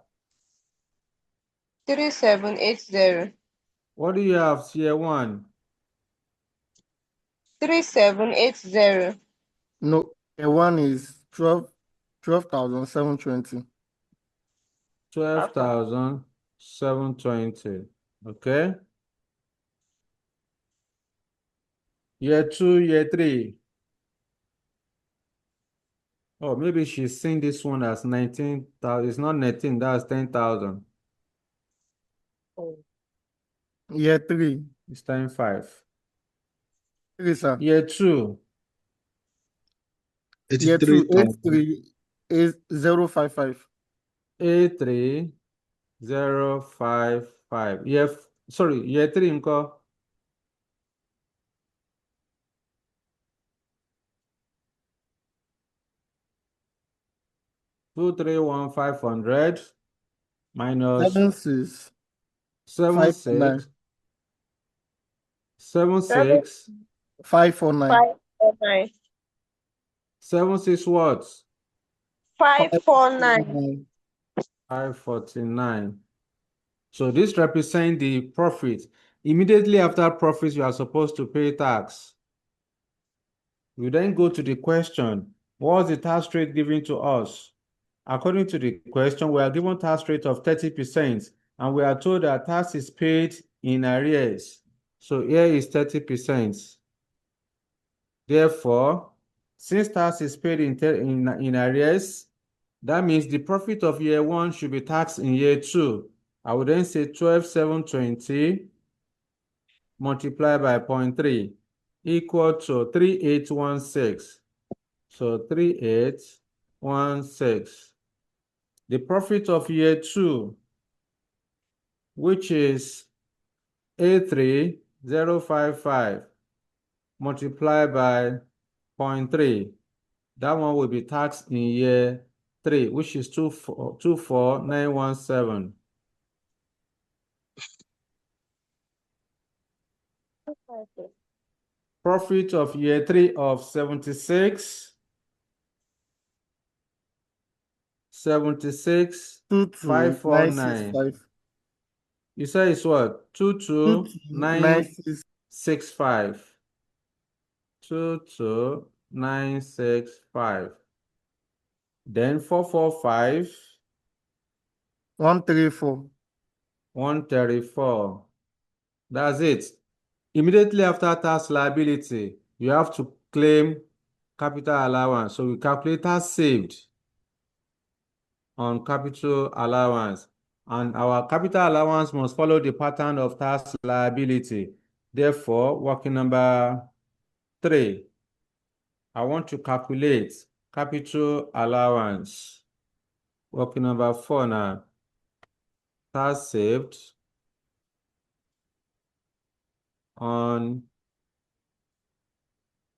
3780. What do you have, year 1? 3780. No, a one is 12,720. 12,720. Okay. Year 2, year 3. Oh, maybe she's seen this one as 19,000. It's not 19, that's 10,000. Year 3. It's time 5. 3, sir. Year 2, Year 2, 83,000. 83 is 055. 83055. Year 3, nko. Two, 3,1,500 minus 76. 7, 549. 6. 7 Seven 6 549. 549. 7 6 what? 549. 549. So this represents the profit. Immediately after profits, you are supposed to pay tax. We then go to the question, what's the tax rate given to us? According to the question, we are given tax rate of 30%, and we are told that tax is paid in arrears. So here is 30%. Therefore, since tax is paid in arrears, that means the profit of year 1 should be taxed in year 2. I would then say 12,720 multiplied by 0.3 equal to 3816. So 3816. The profit of year 2, which is 83055 multiplied by 0.3. That one will be taxed in year 3, which is 24917. Profit of year 3 of 76. 549. 22965. You say it's what? 22965. 22965. Then 445. 134. 134. That's it. Immediately after tax liability, you have to claim capital allowance. So we calculate tax saved on capital allowance. And our capital allowance must follow the pattern of tax liability. Therefore, working number 3, I want to calculate capital allowance. Working number 4 now. Tax saved on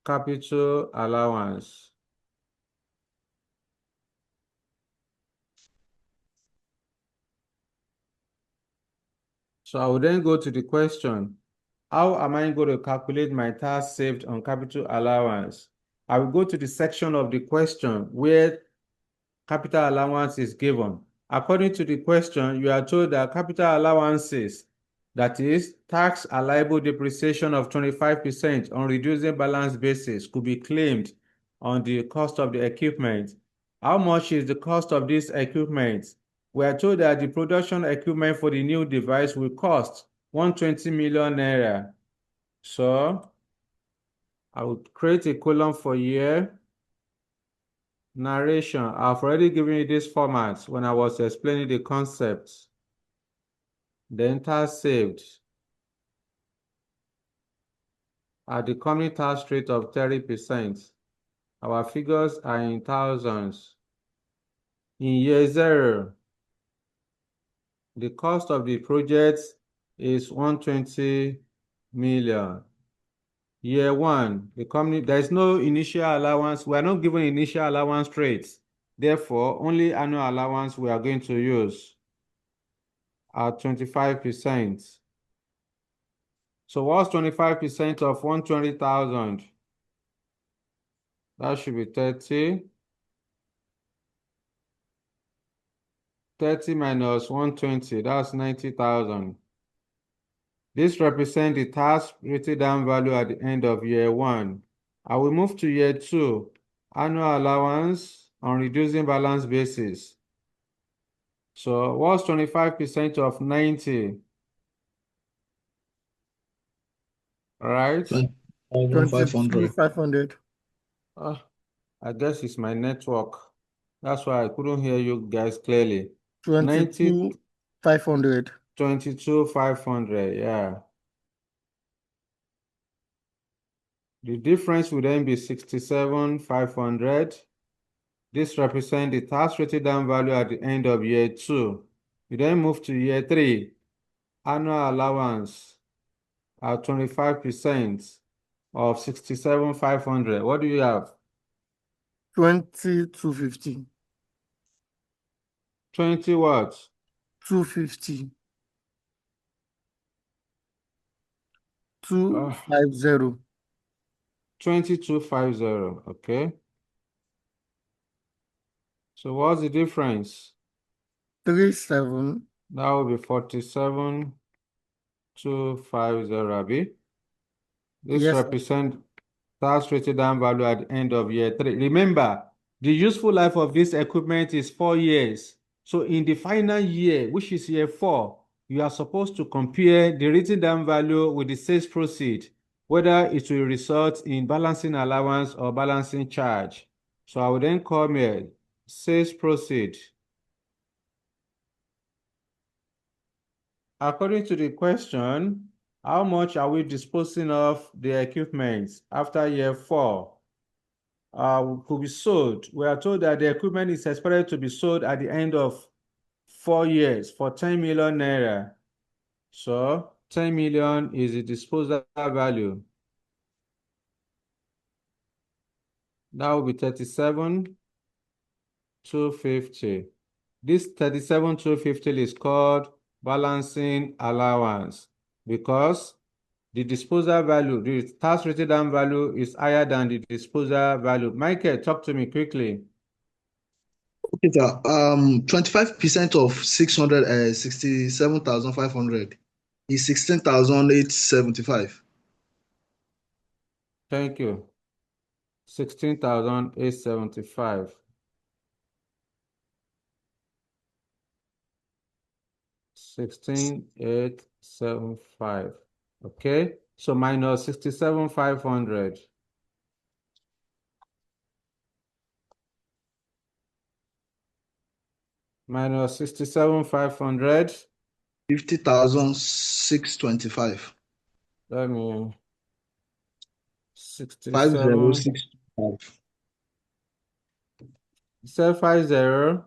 capital allowance. So I will then go to the question, how am I going to calculate my tax saved on capital allowance? I will go to the section of the question where capital allowance is given. According to the question, you are told that capital allowances, that is, tax allowable depreciation of 25% on reducing balance basis, could be claimed on the cost of the equipment. How much is the cost of this equipment? We are told that the production equipment for the new device will cost 120 million naira. So I will create a column for year. Narration. I've already given you this format when I was explaining the concepts. The tax saved at the company tax rate of 30%. Our figures are in thousands. In year 0, the cost of the project is 120 million. Year 1, the company, there is no initial allowance. We are not given initial allowance rates. Therefore, only annual allowance we are going to use at 25%. So what's 25% of 120,000? That should be 30. 30 minus 120, that's 90,000. This represents the tax written down value at the end of year 1. I will move to year 2. Annual allowance on reducing balance basis. So what's 25% of 90? Right? 22,500. 22,500. I guess it's my network. That's why I couldn't hear you guys clearly. 22,500. 22,500, yeah. The difference would then be 67,500. This represents the tax rated down value at the end of year 2. You then move to year 3. Annual allowance at 25% of 67,500. What do you have? 2250. 20 what? 250. 2250. 2250. Okay. So what's the difference? 37. That will be 47,250, Abi. This Yes, sir. represents tax rated down value at the end of year 3. Remember, the useful life of this equipment is 4 years. So in the final year, which is year 4, you are supposed to compare the written down value with the sales proceed, whether it will result in balancing allowance or balancing charge. So I will then come here, sales proceed. According to the question, how much are we disposing of the equipment after year 4? Could be sold. We are told that the equipment is expected to be sold at the end of 4 years for 10 million naira. So 10 million is the disposal value. That will be 37,250. This 37,250 is called balancing allowance because the disposal value, the tax rated down value is higher than the disposal value. Michael, talk to me quickly. Okay, sir. 25% of 67,500 is 16,875. Thank you. 16,875. 16,875. Okay. So minus 67,500. Minus 67,500. 50,625. Let me 67. 50,625. Say 50.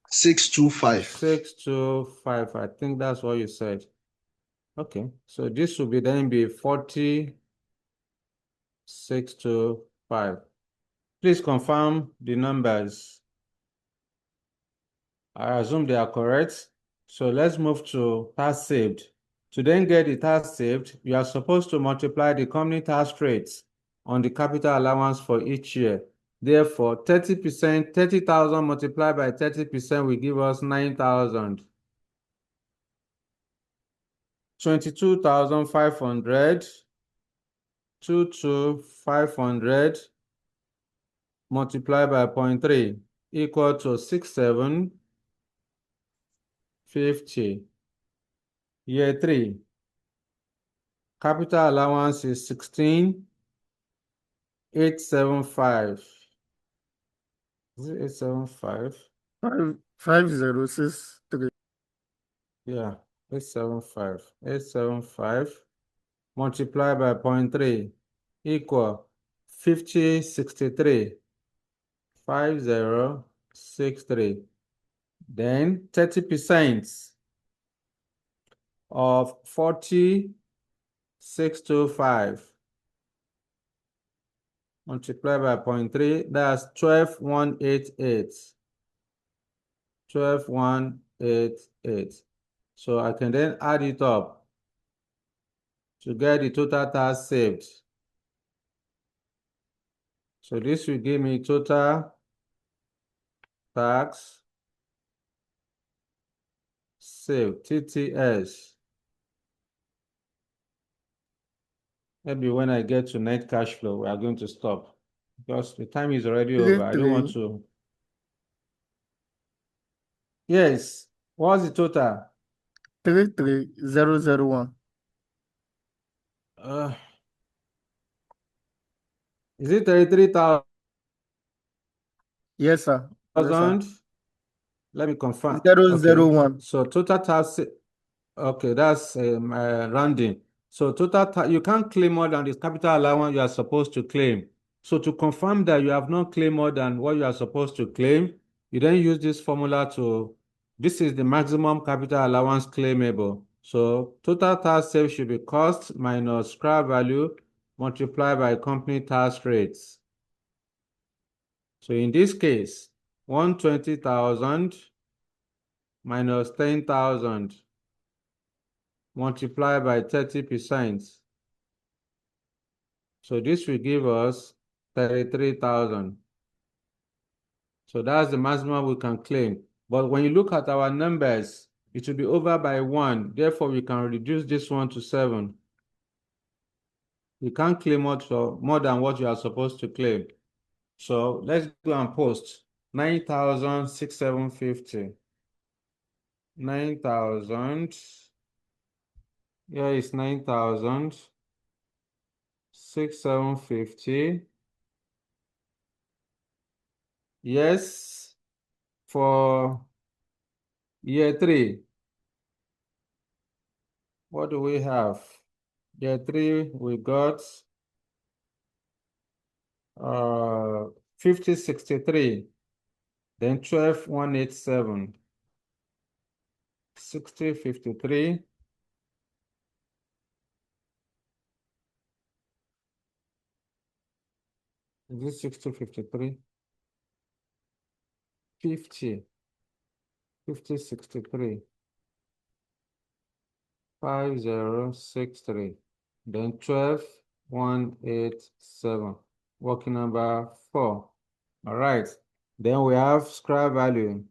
625. 625. I think that's what you said. Okay. So this will then be 40,625. Please confirm the numbers. I assume they are correct. So let's move to tax saved. To then get the tax saved, you are supposed to multiply the company tax rates on the capital allowance for each year. Therefore, 30%, 30,000 multiplied by 30% will give us 9,000. 22,500, 22,500 multiplied by 0.3 equal to 6,750. Year 3. Capital allowance is 16,875. Is it 875? 5063. Yeah, 875. 875 multiplied by 0.3 equal 5063. 5063. Then 30% of 40,625 multiplied by 0.3, that's 12,188. 12,188. So I can then add it up to get the total tax saved. So this will give me total tax saved, TTS. Maybe when I get to net cash flow, we are going to stop because the time is already over. I don't want to. Yes. What's the total? 33001. Is it 33,000? Yes, sir. Yes, sir. Let me confirm. 001. Okay. So total tax, okay, that's rounding. So total you can't claim more than the capital allowance you are supposed to claim. So to confirm that you have not claimed more than what you are supposed to claim, you then use this formula this is the maximum capital allowance claimable. So total tax saved should be cost minus scrap value multiplied by company tax rates. So in this case, 120,000 minus 10,000 multiply by 30%. So this will give us 33,000. So that's the maximum we can claim. But when you look at our numbers, it will be over by 1. Therefore, we can reduce this one to 7. You can't claim more than what you are supposed to claim. So let's go and post 9,650. 9,000. Here is 9,650. Yes, for year 3. What do we have? Year 3, we got 5063, then 12,187, 6053. Is this 6053? 5063, 5063, then 12,187, working number 4. All right, then we have scrap value.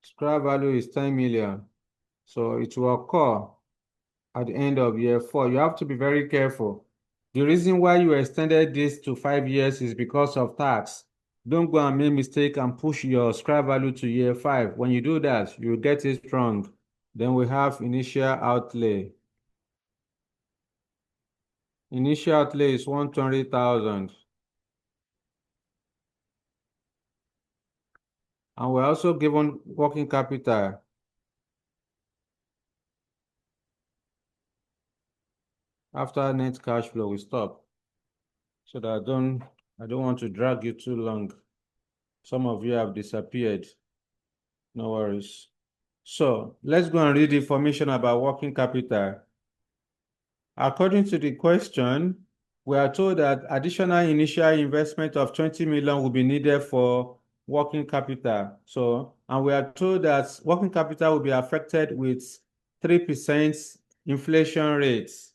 Scrap value is 10 million. So it will occur at the end of year 4. You have to be very careful. The reason why you extended this to 5 years is because of tax. Don't go and make mistake and push your scrap value to year 5. When you do that, you'll get it wrong. Then we have initial outlay. Initial outlay is 120,000. And we're also given working capital. After net cash flow, we stop. So that I don't want to drag you too long. Some of you have disappeared. No worries. So let's go and read the information about working capital. According to the question, we are told that additional initial investment of 20 million will be needed for working capital. So, and we are told that working capital will be affected with 3% inflation rates.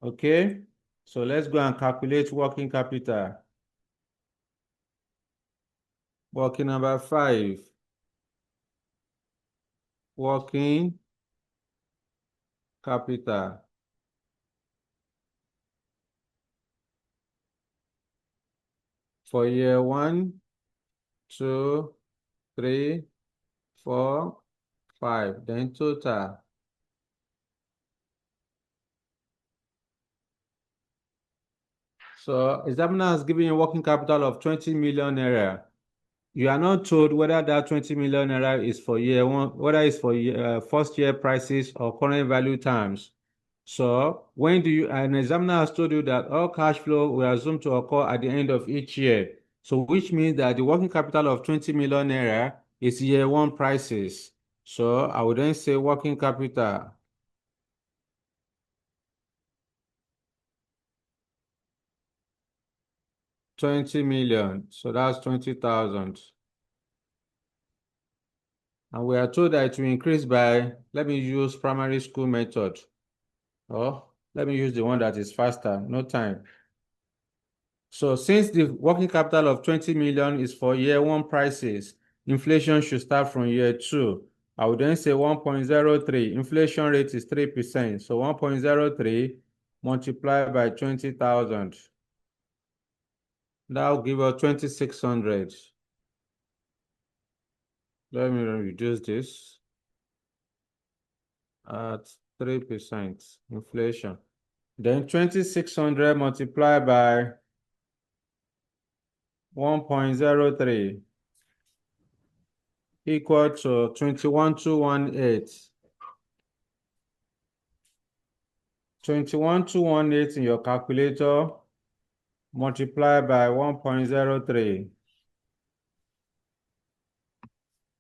Okay, so let's go and calculate working capital. Working number 5. Working capital. For year 1, 2, 3, 4, 5, then total. So examiner has given you a working capital of 20 million naira. You are not told whether that 20 million naira is for year 1, whether it's for first year prices or current value terms. So when an examiner has told you that all cash flow will assume to occur at the end of each year. So which means that the working capital of 20 million naira is year 1 prices. So I would then say working capital. $20 million, so that's 20,000. And we are told that it will increase by, let me use primary school method. Or let me use the one that is faster, no time. So since the working capital of 20 million is for year 1 prices, inflation should start from year 2. I would then say 1.03. Inflation rate is 3%. So 1.03 multiplied by 20,000. That will give us 2,600. Let me reduce this at 3% inflation. Then 2,600 multiplied by 1.03 equal to 21,218. 21,218 in your calculator multiplied by 1.03.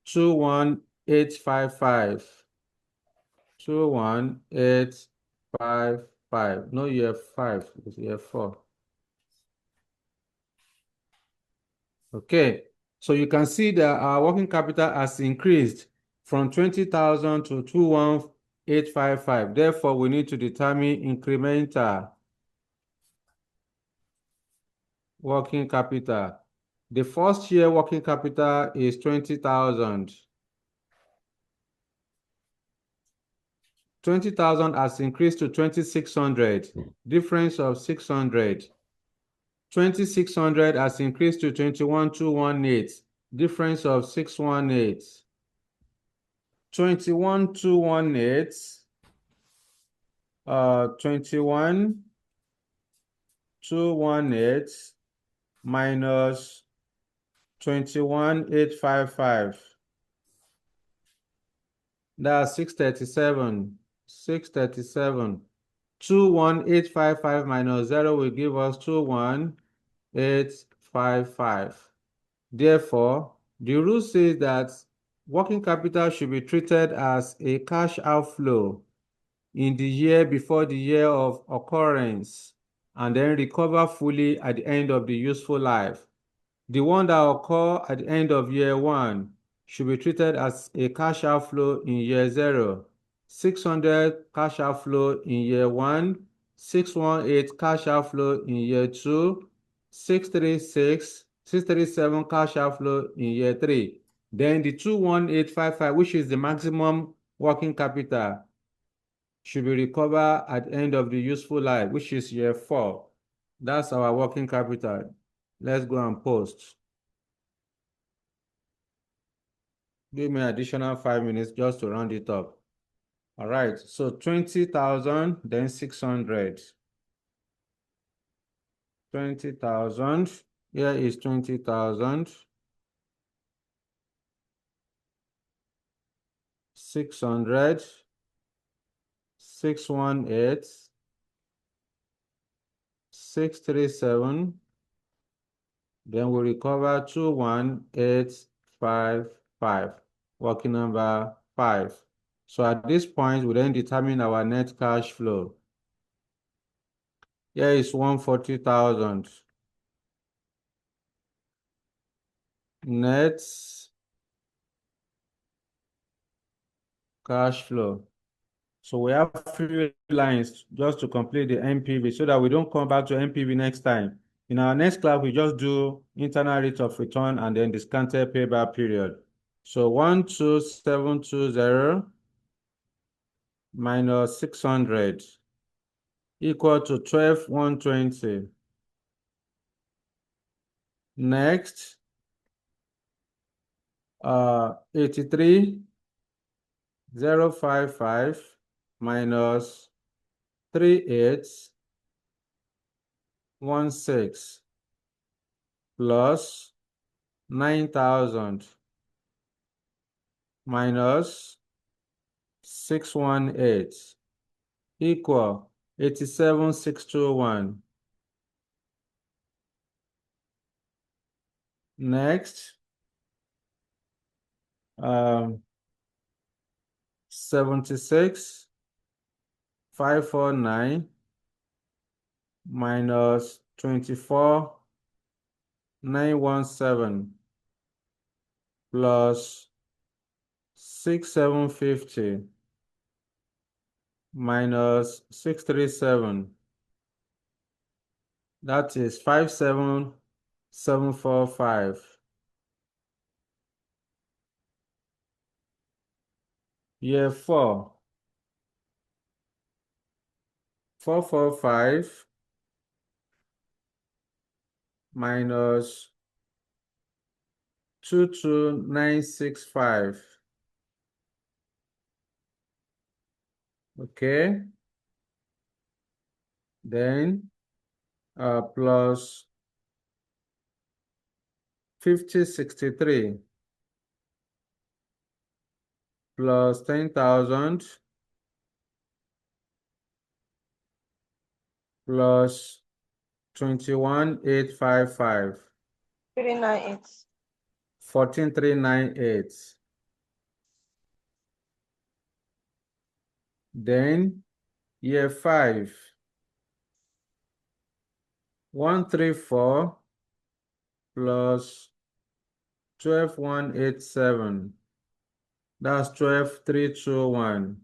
21855. 21855. No year 5, it's year 4. Okay, So you can see that our working capital has increased from 20,000 to 21,855. Therefore, we need to determine incremental working capital. The first year working capital is 20,000. 20,000 has increased to 2,600, difference of 600. 2,600 has increased to 21,218, difference of 618. 21,218, 21,218 minus 21,855. That's 637. 637. 21,855 minus 0 will give us 21,855. Therefore, the rule says that working capital should be treated as a cash outflow in the year before the year of occurrence and then recover fully at the end of the useful life. The one that occur at the end of year 1 should be treated as a cash outflow in year 0. 600 cash outflow in year 1, 618 cash outflow in year 2, 637 cash outflow in year 3. Then the 21,855, which is the maximum working capital, should be recovered at the end of the useful life, which is year 4. That's our working capital. Let's go and post. Give me additional 5 minutes just to round it up. All right, so 20,000, then 600. 20,000, here is 20,000. 600, 618, 637, then we recover 21,855, working number 5. So at this point, we then determine our net cash flow. Here is 140,000. Net cash flow. So we have 3 lines just to complete the NPV so that we don't come back to NPV next time. In our next class, we just do internal rate of return and then discounted payback period. So 12720 minus 600 equal to 12,120. Next, 83,055 minus 3816 plus 9,000 minus 618 equal 87,621. Next, 76,549 minus 24,917 plus 6,750 minus 637. That is 57,745. Year 4, 445 minus 22,965. Okay. Then plus 5063 plus 10,000 plus 21,855. 398. 14,398. Then year 5, 134 plus 12,187. That's 12,321.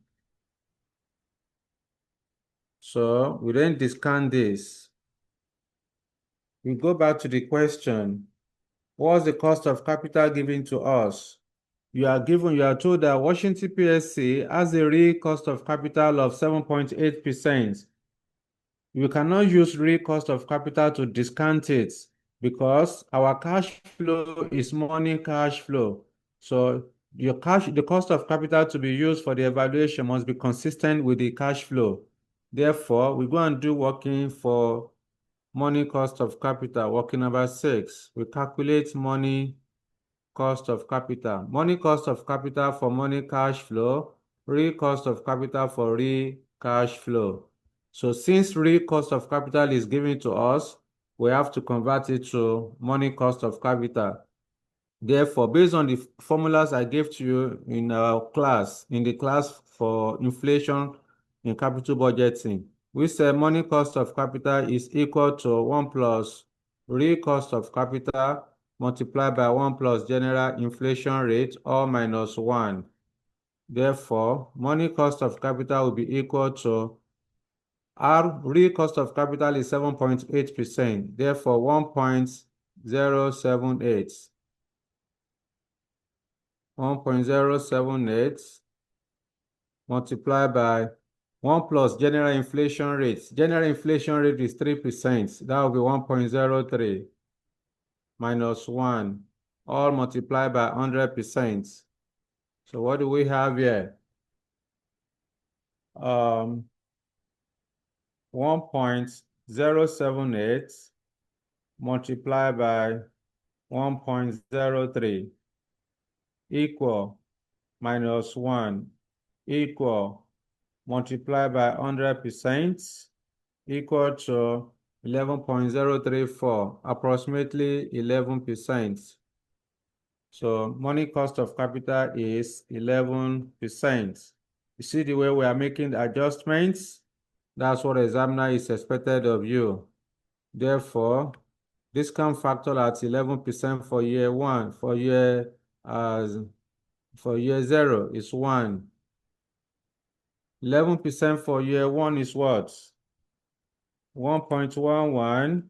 So we then discount this. We go back to the question. What's the cost of capital given to us? You are told that Washington PSC has a real cost of capital of 7.8%. You cannot use real cost of capital to discount it because our cash flow is money cash flow. So the cost of capital to be used for the evaluation must be consistent with the cash flow. Therefore, we go and do working for money cost of capital, working number 6. We calculate money cost of capital. Money cost of capital for money cash flow, real cost of capital for real cash flow. So since real cost of capital is given to us, we have to convert it to money cost of capital. Therefore, based on the formulas I gave to you in the class for inflation in capital budgeting, we say money cost of capital is equal to 1 plus real cost of capital multiplied by 1 plus general inflation rate or minus 1. Therefore, money cost of capital will be equal to our real cost of capital is 7.8%. Therefore, 1.078. 1.078 multiplied by 1 plus general inflation rate. General inflation rate is 3%. That will be 1.03 minus 1, all multiplied by 100%. So what do we have here? 1.078 multiplied by 1.03 equal minus 1 equal multiplied by 100% equal to 11.034, approximately 11%. So money cost of capital is 11%. You see the way we are making the adjustments? That's what examiner is expected of you. Therefore, discount factor at 11% for year 1, for year 0 is 1. 11% for year 1 is what? 1.11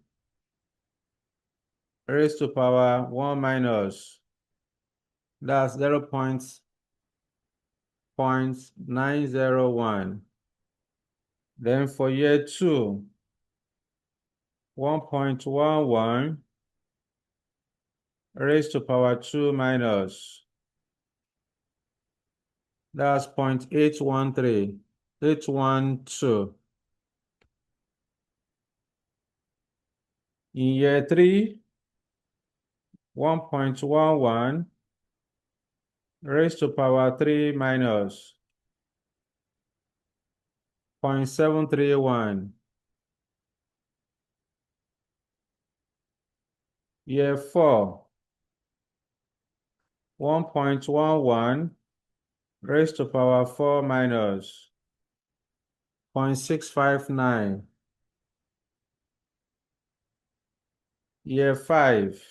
raised to power 1 minus. That's 0.901. Then for year 2, 1.11 raised to power 2 minus. That's 0.813, 812. In year 3, 1.11 raised to power 3 minus 0.731. Year 4, 1.11 raised to power 4 minus 0.659. Year 5,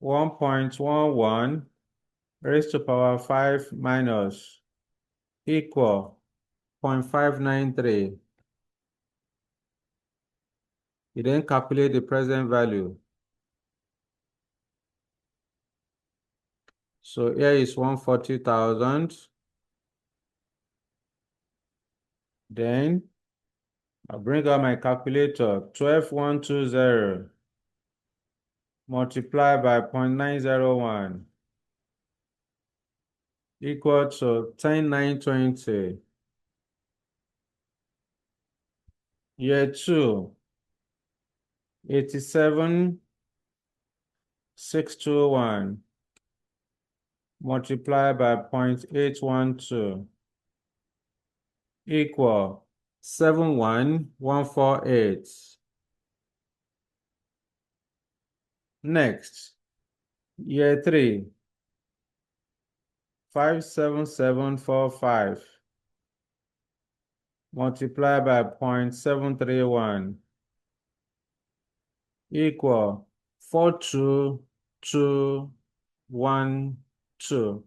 1.11 raised to power 5 minus equal 0.593. You then calculate the present value. So here is 140,000. Then I'll bring out my calculator. 12,120 multiplied by 0.901 equal to 10,920. Year 2, 87,621 multiplied by 0.812 equal 71,148. Next, year 3, 57745 multiplied by 0.731 equal 42 2, 1, 2.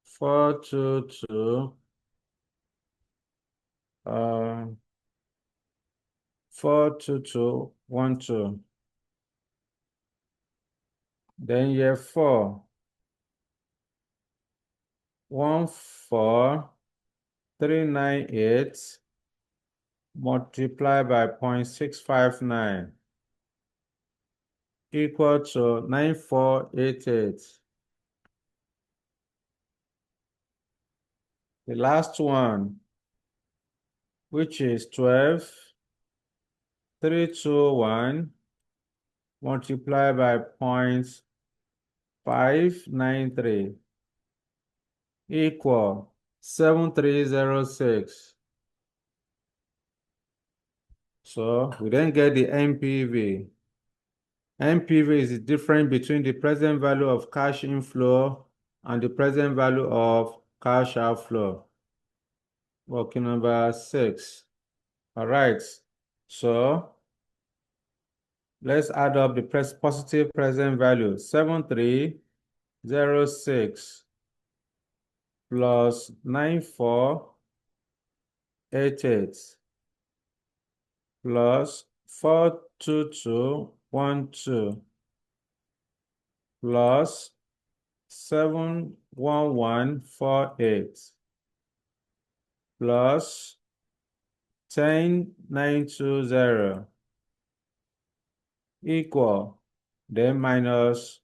4, 2, 2. 4, 2, 2, 1, 2. Then you have 4. 1, 4, 3, 9, 8. Multiply by 0.659 equal to 9488. The last one, which is 12, 321, multiplied by 0.593 equal 7306. So we then get the NPV. NPV is the difference between the present value of cash inflow and the present value of cash outflow. Working number 6. All right. So let's add up the positive present value. 7306 plus 9488 plus 42212 plus 71148 plus 10920 equal, then minus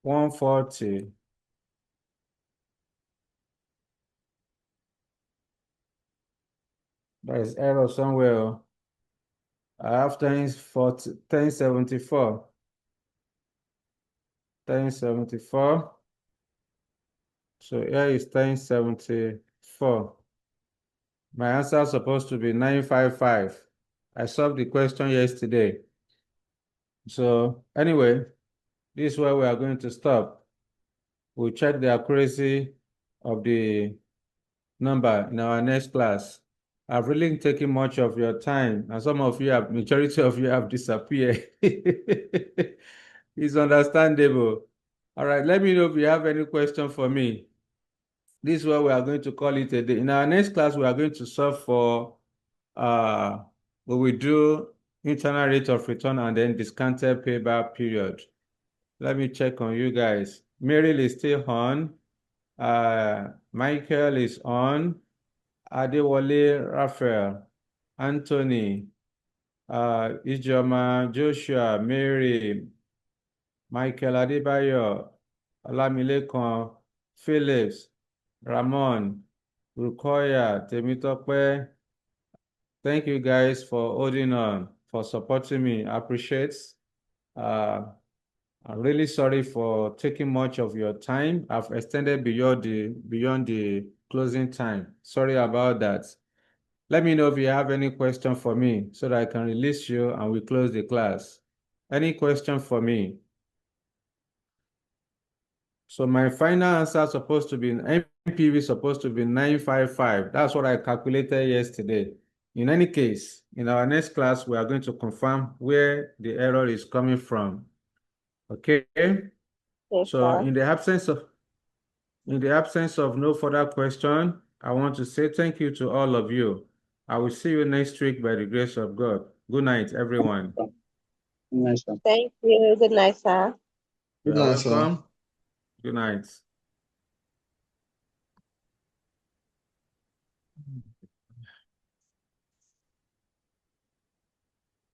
140. There is error somewhere. I have 1074. 1074. So here is 1074. My answer is supposed to be 955. I solved the question yesterday. So anyway, this is where we are going to stop. We'll check the accuracy of the number in our next class. I've really taken much of your time, and some of you have, majority of you have disappeared. It's understandable. All right, let me know if you have any question for me. This is what we are going to call it a day. In our next class, we are going to solve for we will do internal rate of return and then discounted payback period. Let me check on you guys. Meryl is still on. Michael is on. Adewale, Raphael, Anthony, Ijoma, Joshua, Mary, Michael Adebayo, Olamilekan, Phillips, Ramon, Rukoya, Temitope. Thank you guys for holding on, for supporting me. I appreciate. I'm really sorry for taking much of your time. I've extended beyond the closing time. Sorry about that. Let me know if you have any question for me so that I can release you and we close the class. Any question for me? So my final answer is supposed to be, NPV is supposed to be 955. That's what I calculated yesterday. In any case, in our next class, we are going to confirm where the error is coming from. Okay? Yes, So sir. in the absence of no further question, I want to say thank you to all of you. I will see you next week by the grace of God. Good night, everyone. Nice one. Thank you. Good night, sir. Good You're night, sir. welcome. Good night.